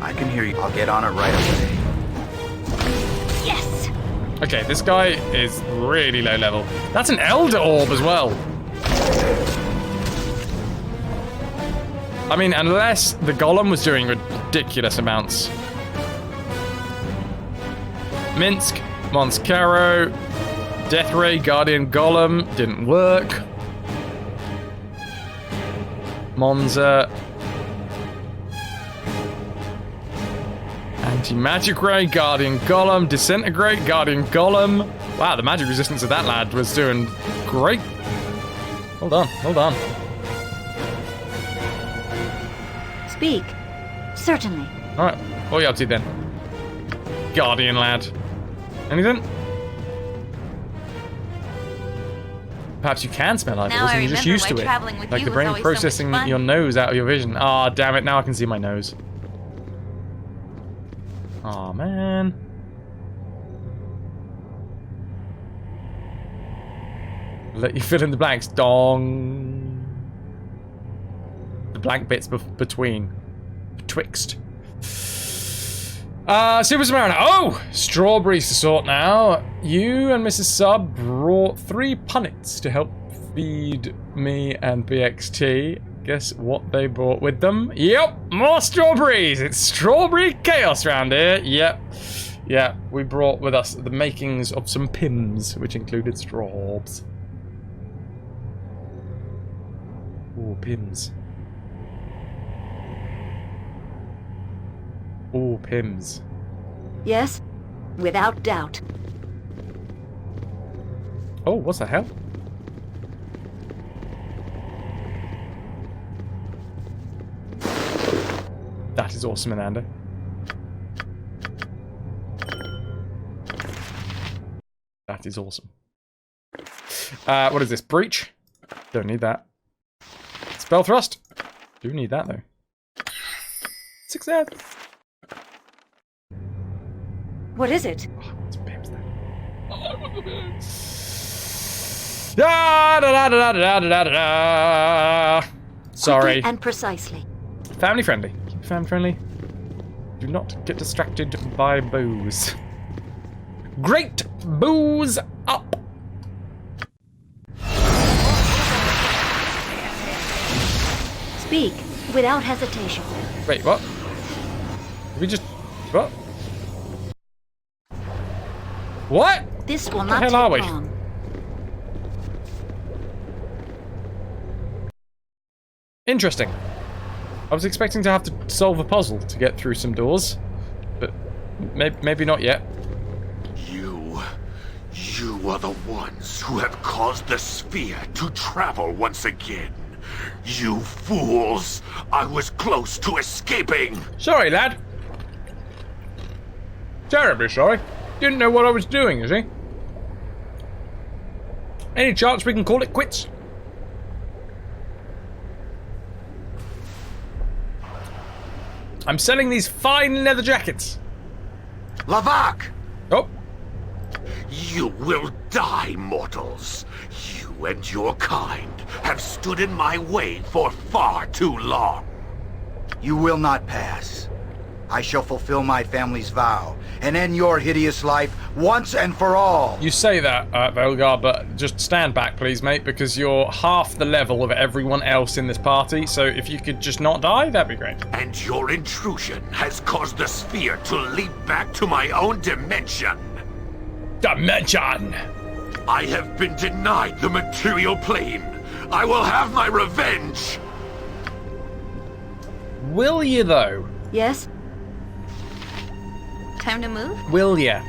I can hear you. I'll get on it right away. Yes! Okay, this guy is really low level. That's an Elder Orb as well. I mean, unless the Golem was doing ridiculous amounts. Minsk, Monscaro, Death Ray, Guardian Golem, didn't work. Monza. Anti-Magic Ray, Guardian Golem, Disintegrate, Guardian Golem. Wow, the magic resistance of that lad was doing great. Hold on, hold on. Speak. Certainly. Alright, what are you up to then? Guardian lad. Anything? Perhaps you can smell eyeballs Now I and you're just remember used to why it. traveling with Like you the was brain always so much processing fun. your nose out of your vision. Ah, damn it, now I can see my nose. Aw, man. Let you fill in the blanks. Dong. The blank bits between. Betwixt. Super Submariner. Oh! Strawberries to sort now. You and Mrs. Sub brought 3 punnets to help feed me and BXT. Guess what they brought with them? Yep! More strawberries! It's strawberry chaos round here. Yep. Yeah, we brought with us the makings of some pims, which included strawbs. Ooh, pims. Ooh, pims. Yes, without doubt. Oh, what's the hell? That is awesome, Ananda. That is awesome. What is this? Breach? Don't need that. Spell thrust? Do need that though. Success! What is it? Oh, it's pims then. Oh, I want the pims. Da da da da da da da da. Sorry. Quickly and precisely. Family friendly. Keep it family friendly. Do not get distracted by booze. Great booze up. Speak without hesitation. Wait, what? Did we just what? What? This will What not the take hell are we? long. Interesting. I was expecting to have to solve a puzzle to get through some doors, but maybe not yet. You are the ones who have caused the sphere to travel once again. You fools! I was close to escaping! Sorry, lad. Terribly sorry. Didn't know what I was doing, you see? Any chance we can call it quits? I'm selling these fine leather jackets. Lavak! Oh. You will die, mortals. You and your kind have stood in my way for far too long. You will not pass. I shall fulfill my family's vow and end your hideous life once and for all. You say that, Velgar, but just stand back, please, mate, because you're half the level of everyone else in this party, so if you could just not die, that'd be great. And your intrusion has caused the sphere to leap back to my own dimension. Dimension! I have been denied the material plane. I will have my revenge. Will you, though? Yes? Time to move? Will ya?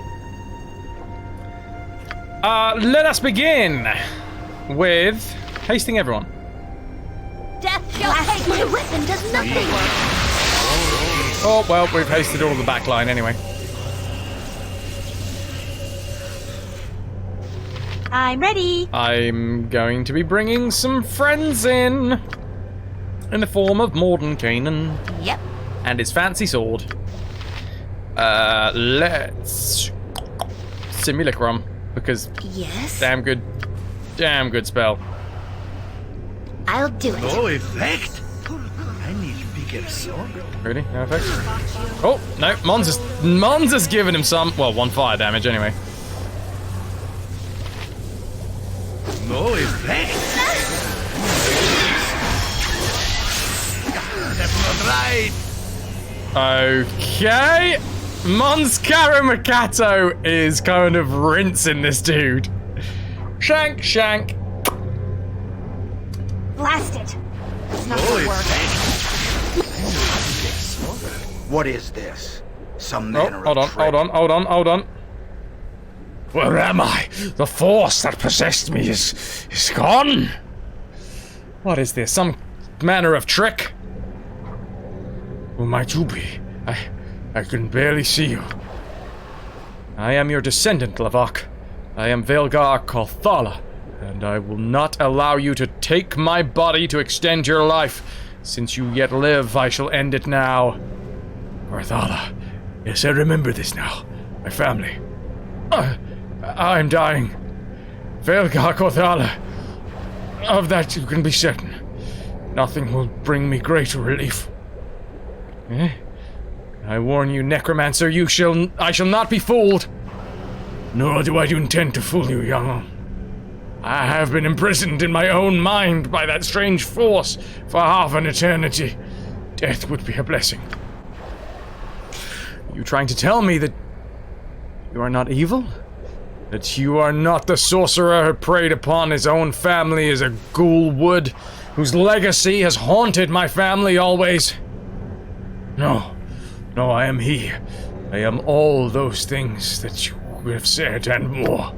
Let us begin with hasting everyone. Death shall take my weapon does nothing. Oh, well, we've hasted all the back line anyway. I'm ready. I'm going to be bringing some friends in the form of Mordenkainen Yep. and his fancy sword. Let's Simulacrum, because Yes. damn good spell. I'll do it. No effect? I need bigger sword. Really? No effect? Oh, no, Mons has given him some, well, 1 fire damage anyway. No effect? That's not right. Okay. Mons Karamakato is kind of rinsing this dude. Shank, shank. Blast it. It's not No gonna work. effect? What is this? Some Oh, manner hold of on, trick? hold on. Where am I? The force that possessed me is gone. What is this? Some manner of trick? Who might you be? I can barely see you. I am your descendant, Lavok. I am Velgar Kolthala, and I will not allow you to take my body to extend your life. Since you yet live, I shall end it now. Kolthala. Yes, I remember this now. My family. I'm dying. Velgar Kolthala. Of that you can be certain. Nothing will bring me greater relief. Eh? I warn you, Necromancer, I shall not be fooled. Nor do I intend to fool you, young one. I have been imprisoned in my own mind by that strange force for half an eternity. Death would be a blessing. You trying to tell me that you are not evil? That you are not the sorcerer who preyed upon his own family as a ghoul would, whose legacy has haunted my family always? No, I am he. I am all those things that you have said and more.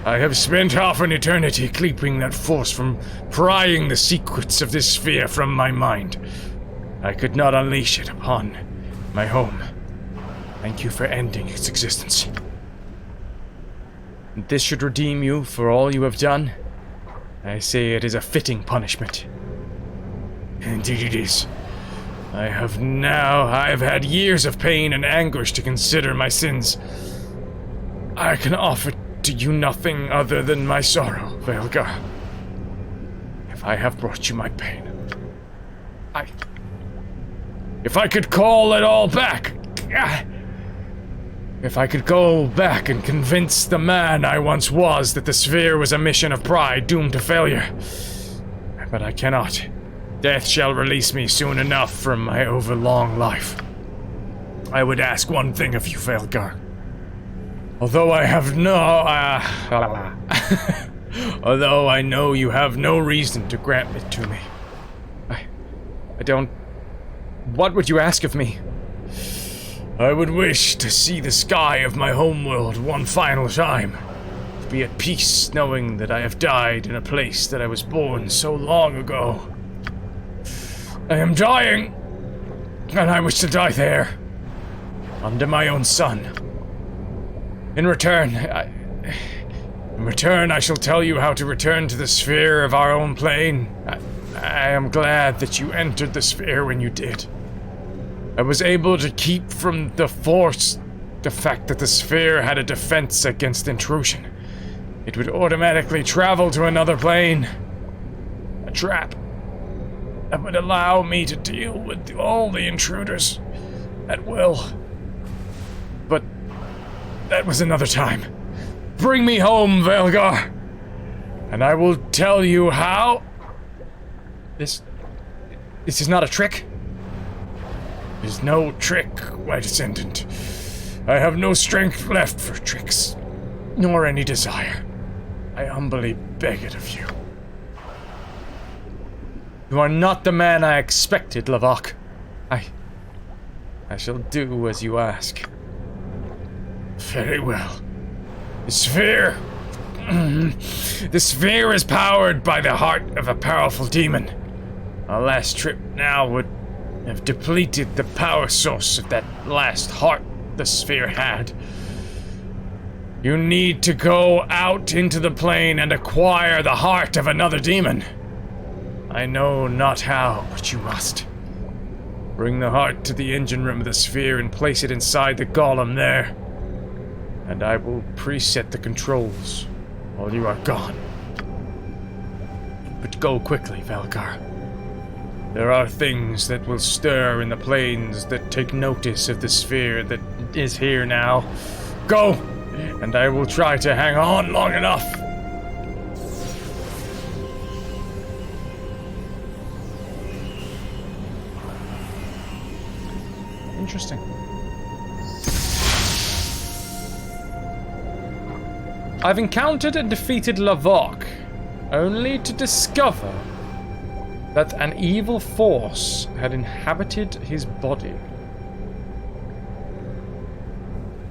I have spent half an eternity keeping that force from prying the secrets of this sphere from my mind. I could not unleash it upon my home. Thank you for ending its existence. This should redeem you for all you have done. I say it is a fitting punishment. Indeed it is. I have had years of pain and anguish to consider my sins. I can offer to you nothing other than my sorrow, Velgar. If I have brought you my pain, if I could call it all back, if I could go back and convince the man I once was that the sphere was a mission of pride doomed to failure. But I cannot. Death shall release me soon enough from my overlong life. I would ask one thing of you, Velgar. Although I know you have no reason to grant it to me. I don't... What would you ask of me? I would wish to see the sky of my homeworld one final time. To be at peace knowing that I have died in a place that I was born so long ago. I am dying, and I wish to die there, under my own sun. In return, I shall tell you how to return to the sphere of our own plane. I am glad that you entered the sphere when you did. I was able to keep from the force the fact that the sphere had a defense against intrusion. It would automatically travel to another plane. A trap that would allow me to deal with all the intruders at will. But that was another time. Bring me home, Velgar, and I will tell you how. This is not a trick. It is no trick, my descendant. I have no strength left for tricks, nor any desire. I humbly beg it of you. You are not the man I expected, Lavok. I shall do as you ask. Very well. The sphere is powered by the heart of a powerful demon. Our last trip now would have depleted the power source of that last heart the sphere had. You need to go out into the plane and acquire the heart of another demon. I know not how, but you must. Bring the heart to the engine room of the sphere and place it inside the golem there. And I will preset the controls while you are gone. But go quickly, Velgar. There are things that will stir in the planes that take notice of the sphere that is here now. Go, and I will try to hang on long enough. Interesting. I've encountered and defeated Lavok, only to discover that an evil force had inhabited his body.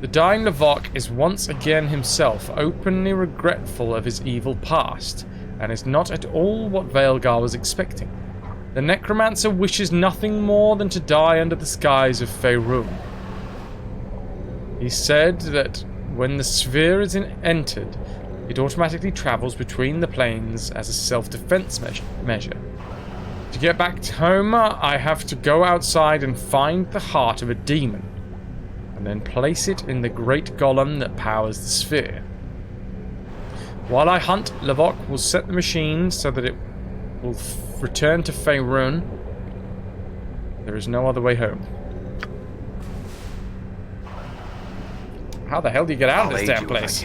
The dying Lavok is once again himself openly regretful of his evil past, and is not at all what Velgar was expecting. The necromancer wishes nothing more than to die under the skies of Faerun. He said that when the sphere is entered, it automatically travels between the planes as a self-defense measure. To get back home, I have to go outside and find the heart of a demon, and then place it in the great golem that powers the sphere. While I hunt, Levok will set the machine so that it will return to Faerun. There is no other way home. How the hell do you get out of this damn place?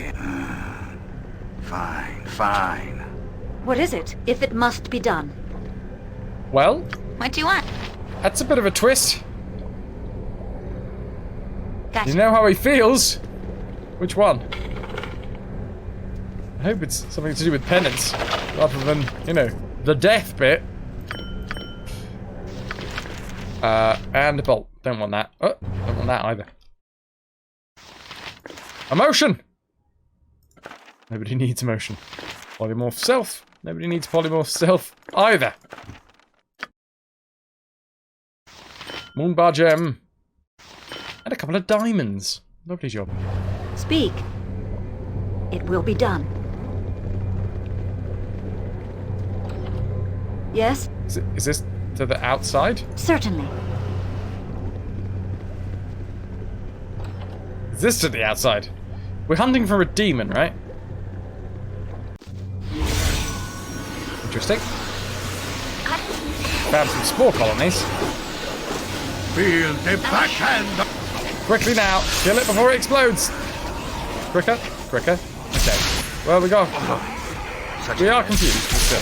Fine, fine. What is it, if it must be done? Well, What do you want? that's a bit of a twist. Gotcha. You know how he feels. Which one? I hope it's something to do with penance, rather than, you know, the death bit. And a bolt. Don't want that. Oh, don't want that either. Emotion! Nobody needs emotion. Polymorph self. Nobody needs polymorph self either. Moonbar gem. And a couple of diamonds. Lovely job. Speak. It will be done. Yes? Is this to the outside? Certainly. Is this to the outside? We're hunting for a demon, right? Interesting. Found some spore colonies. Feel the backhand. Quickly now. Kill it before it explodes. Quicker. Quicker. Okay. Well, we are confused, but still.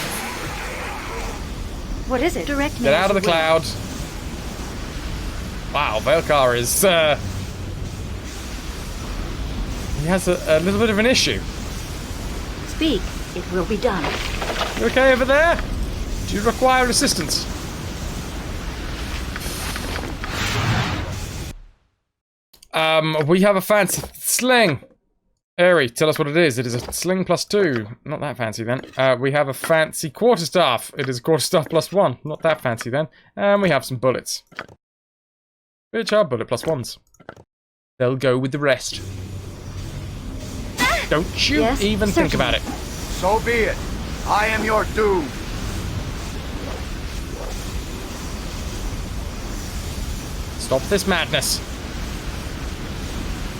What is it? Direct me. Get out of the cloud. Wow, Velkar is, he has a little bit of an issue. Speak. It will be done. You okay over there? Do you require assistance? We have a fancy sling. Airy, tell us what it is. It is a sling +2. Not that fancy then. We have a fancy quarterstaff. It is a quarterstaff +1. Not that fancy then. And we have some bullets, which are bullet +1s. They'll go with the rest. Don't you even think about it. So be it. I am your doom. Stop this madness.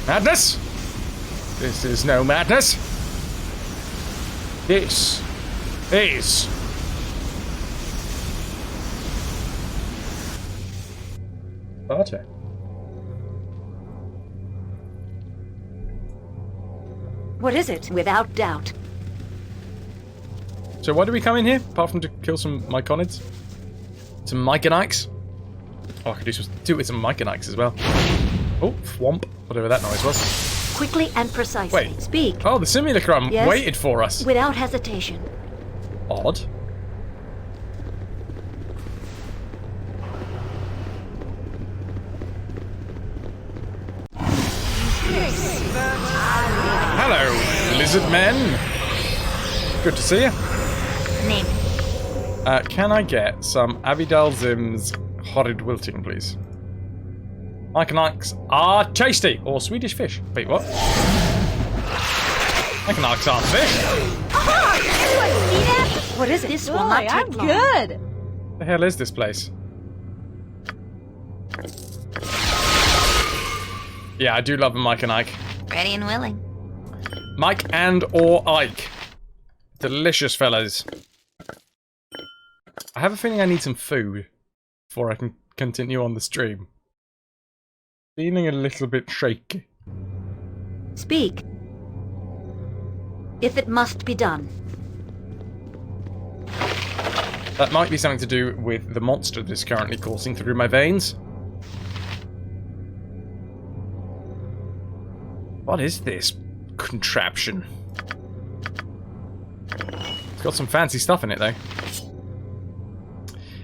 Madness? This is no madness. This is... Barter. What is it? Without doubt. So why do we come in here, apart from to kill some Myconids? Some Myconikes? Oh, I could do it with some Myconikes as well. Oh, thwomp. Whatever that noise was. Quickly and precisely. Wait. Speak. Oh, the simulacrum waited for us. Without hesitation. Odd. Hello, lizard men. Good to see you. Name. Can I get some Avidal Zim's horrid wilting, please? Myconikes are tasty, or Swedish fish. Wait, what? Myconikes aren't fish. What is it? This will not take long. Good. What the hell is this place? Yeah, I do love a Myconike. Ready and willing. Mike and or Ike. Delicious fellas. I have a feeling I need some food before I can continue on the stream. Feeling a little bit shaky. Speak. If it must be done. That might be something to do with the monster that is currently coursing through my veins. What is this contraption? It's got some fancy stuff in it, though.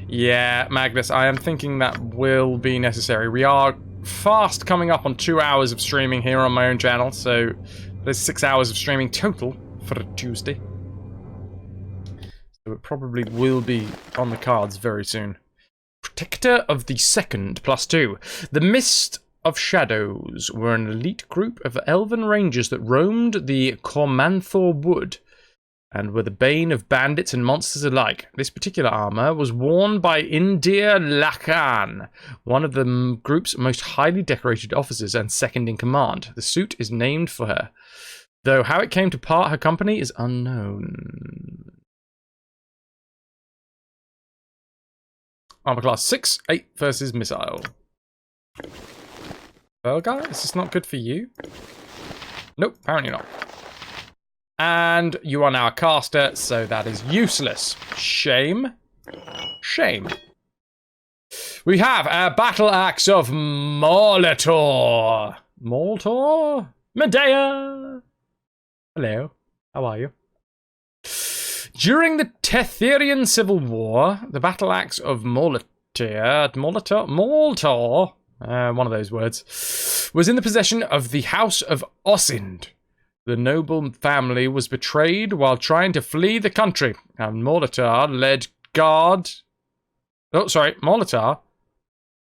Yeah, Magnus, I am thinking that will be necessary. We are fast coming up on 2 hours of streaming here on my own channel, so there's 6 hours of streaming total for a Tuesday. So So it probably will be on the cards very soon. Protector of the Second, +2. The Mist of Shadows were an elite group of elven rangers that roamed the Cormanthor Wood and were the bane of bandits and monsters alike. This particular armor was worn by Indir Lakan, one of the group's most highly decorated officers and second in command. The suit is named for her, though how it came to part her company is unknown. Armor class 6, 8 versus missile. Well, guys, is this not good for you? Nope, apparently not. And you are now a caster, so that is useless. Shame. Shame. We have a battle axe of Molitor. Molitor? Medea! Hello, how are you? During the Tetherian Civil War, the battle axe of Molitor, one of those words, was in the possession of the House of Ossind. The noble family was betrayed while trying to flee the country, and Molitor,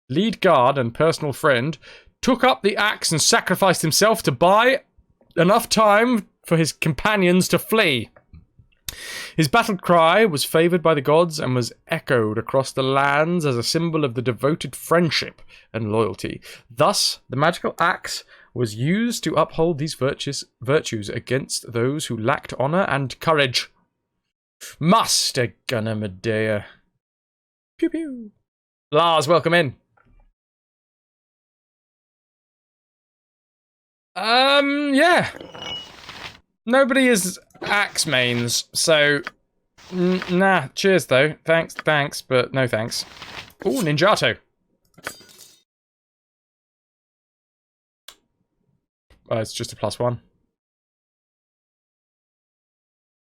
lead guard and personal friend, took up the axe and sacrificed himself to buy enough time for his companions to flee. His battle cry was favoured by the gods and was echoed across the lands as a symbol of the devoted friendship and loyalty. Thus, the magical axe was used to uphold these virtues against those who lacked honour and courage. Master Gunner Medea. Pew pew. Lars, welcome in. Yeah. Nobody is axe mains, so nah. Cheers though. Thanks, but no thanks. Ooh, Ninjato. It's just a +1.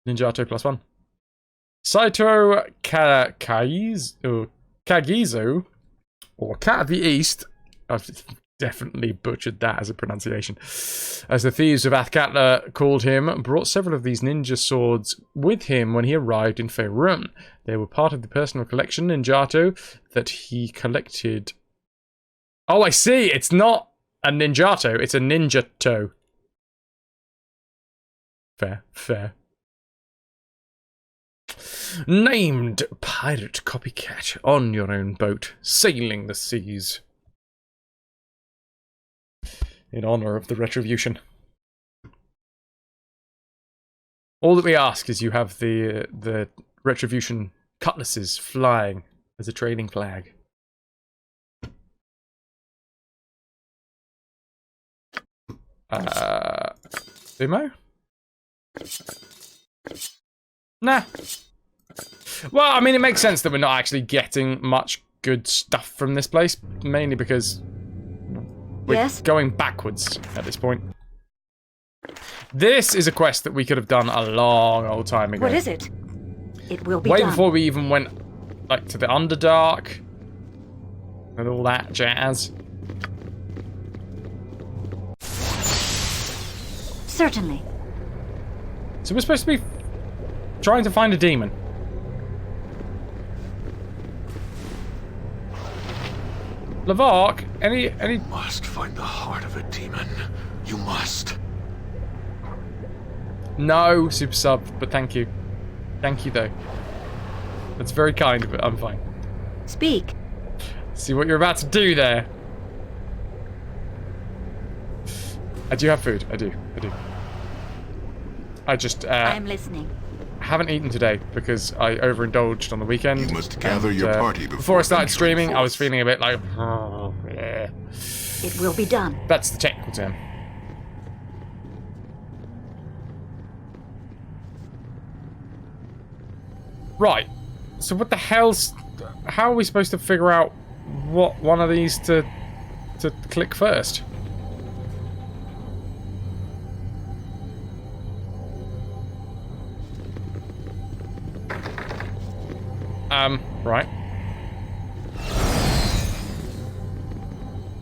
Ninjato +1. Saito Kagizo, or Cat of the East. I've definitely butchered that as a pronunciation. As the thieves of Athkatla called him, brought several of these ninja swords with him when he arrived in Faerun. They were part of the personal collection Ninjato that he collected. Oh, I see. It's not a Ninjato, it's a Ninjato. Fair. Named pirate copycat on your own boat, sailing the seas. In honor of the RetroVution. All that we ask is you have the RetroVution cutlasses flying as a trading flag. Sumo? Nah. Well, I mean, it makes sense that we're not actually getting much good stuff from this place, mainly because we're going backwards at this point. This is a quest that we could have done a long old time ago. What is it? It will be way done. before we even went, like, to the Underdark and all that jazz. Certainly. So we're supposed to be trying to find a demon. Lavark, any... You must find the heart of a demon. You must. No, super sub, but thank you. Thank you, though. That's very kind, but I'm fine. Speak. See what you're about to do there. I do have food. I do. I just I am listening. haven't eaten today because I overindulged on the weekend. You must gather your party before I started streaming. I was feeling a bit like, oh, yeah. It will be done. That's the technical term. Right. So what the hell's... How are we supposed to figure out what one of these to click first? Right.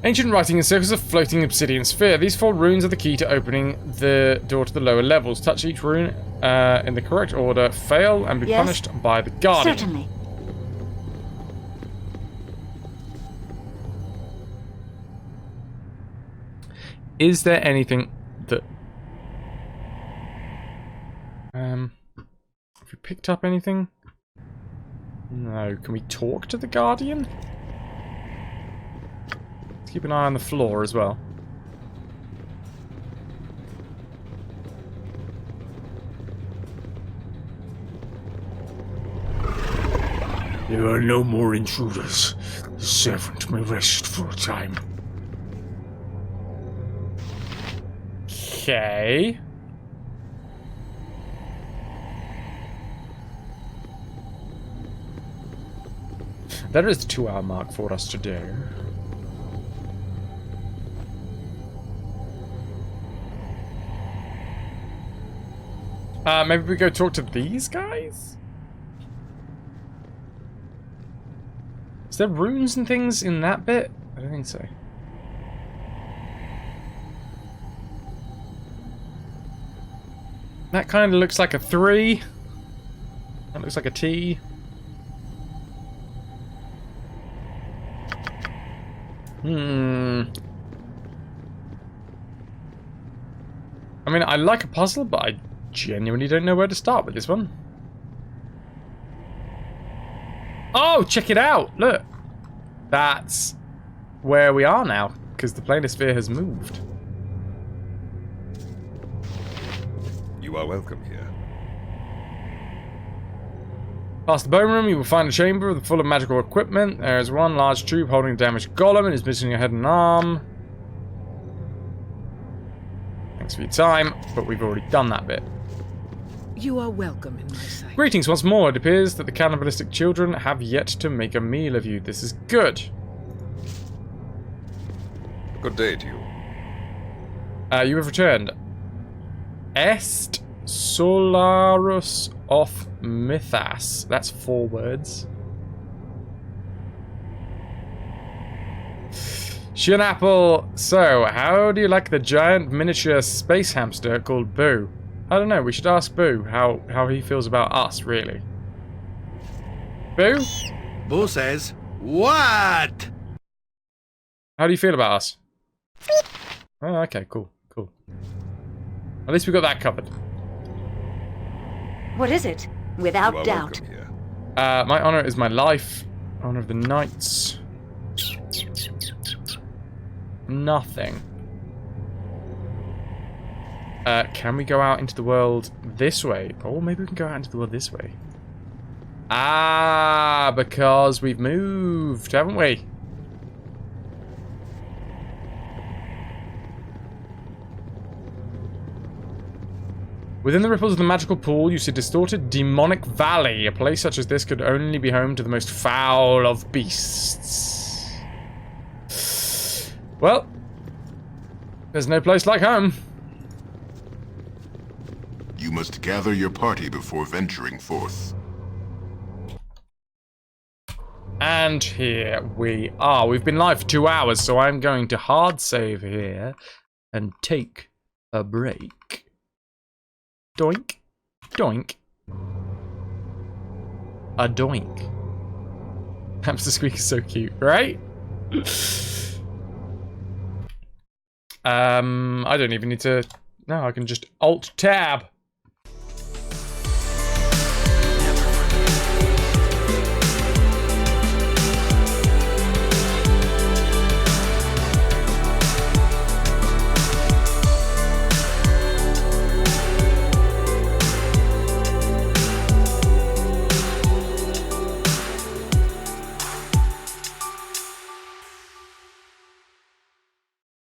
Ancient writing encircles a floating obsidian sphere. These 4 runes are the key to opening the door to the lower levels. Touch each rune in the correct order, fail, and be punished by the Guardian. Certainly. Is there anything that... have we picked up anything? No. Can we talk to the Guardian? Let's keep an eye on the floor as well. There are no more intruders. The servant may rest for a time. Okay. That is the 2-hour mark for us today. Maybe we go talk to these guys? Is there runes and things in that bit? I don't think so. That kind of looks like a 3. That looks like a T. I mean, I like a puzzle, but I genuinely don't know where to start with this one. Oh, check it out! Look! That's where we are now, because the planar sphere has moved. You are welcome here. Past the bone room, you will find a chamber full of magical equipment. There is one large tube holding a damaged golem and is missing a head and arm. Thanks for your time, but we've already done that bit. You are welcome in my sight. Greetings once more. It appears that the cannibalistic children have yet to make a meal of you. This is good. Good day to you. You have returned. Est Solarus of Mythas. That's 4 words. Apple. So, how do you like the giant miniature space hamster called Boo? I don't know, we should ask Boo how he feels about us, really. Boo? Boo says, what? How do you feel about us? Oh, okay, cool, cool. At least we got that covered. What is it? Without doubt. My honor is my life. Honor of the knights. Nothing. Can we go out into the world this way? Oh, maybe we can go out into the world this way. Ah, because we've moved, haven't we? Within the ripples of the magical pool, you see a distorted demonic valley. A place such as this could only be home to the most foul of beasts. Well, there's no place like home. You must gather your party before venturing forth. And here we are. We've been live for 2 hours, so I'm going to hard save here and take a break. Doink. Doink. A doink. Hamster squeak is so cute, right? I don't even need to... No, I can just Alt-Tab.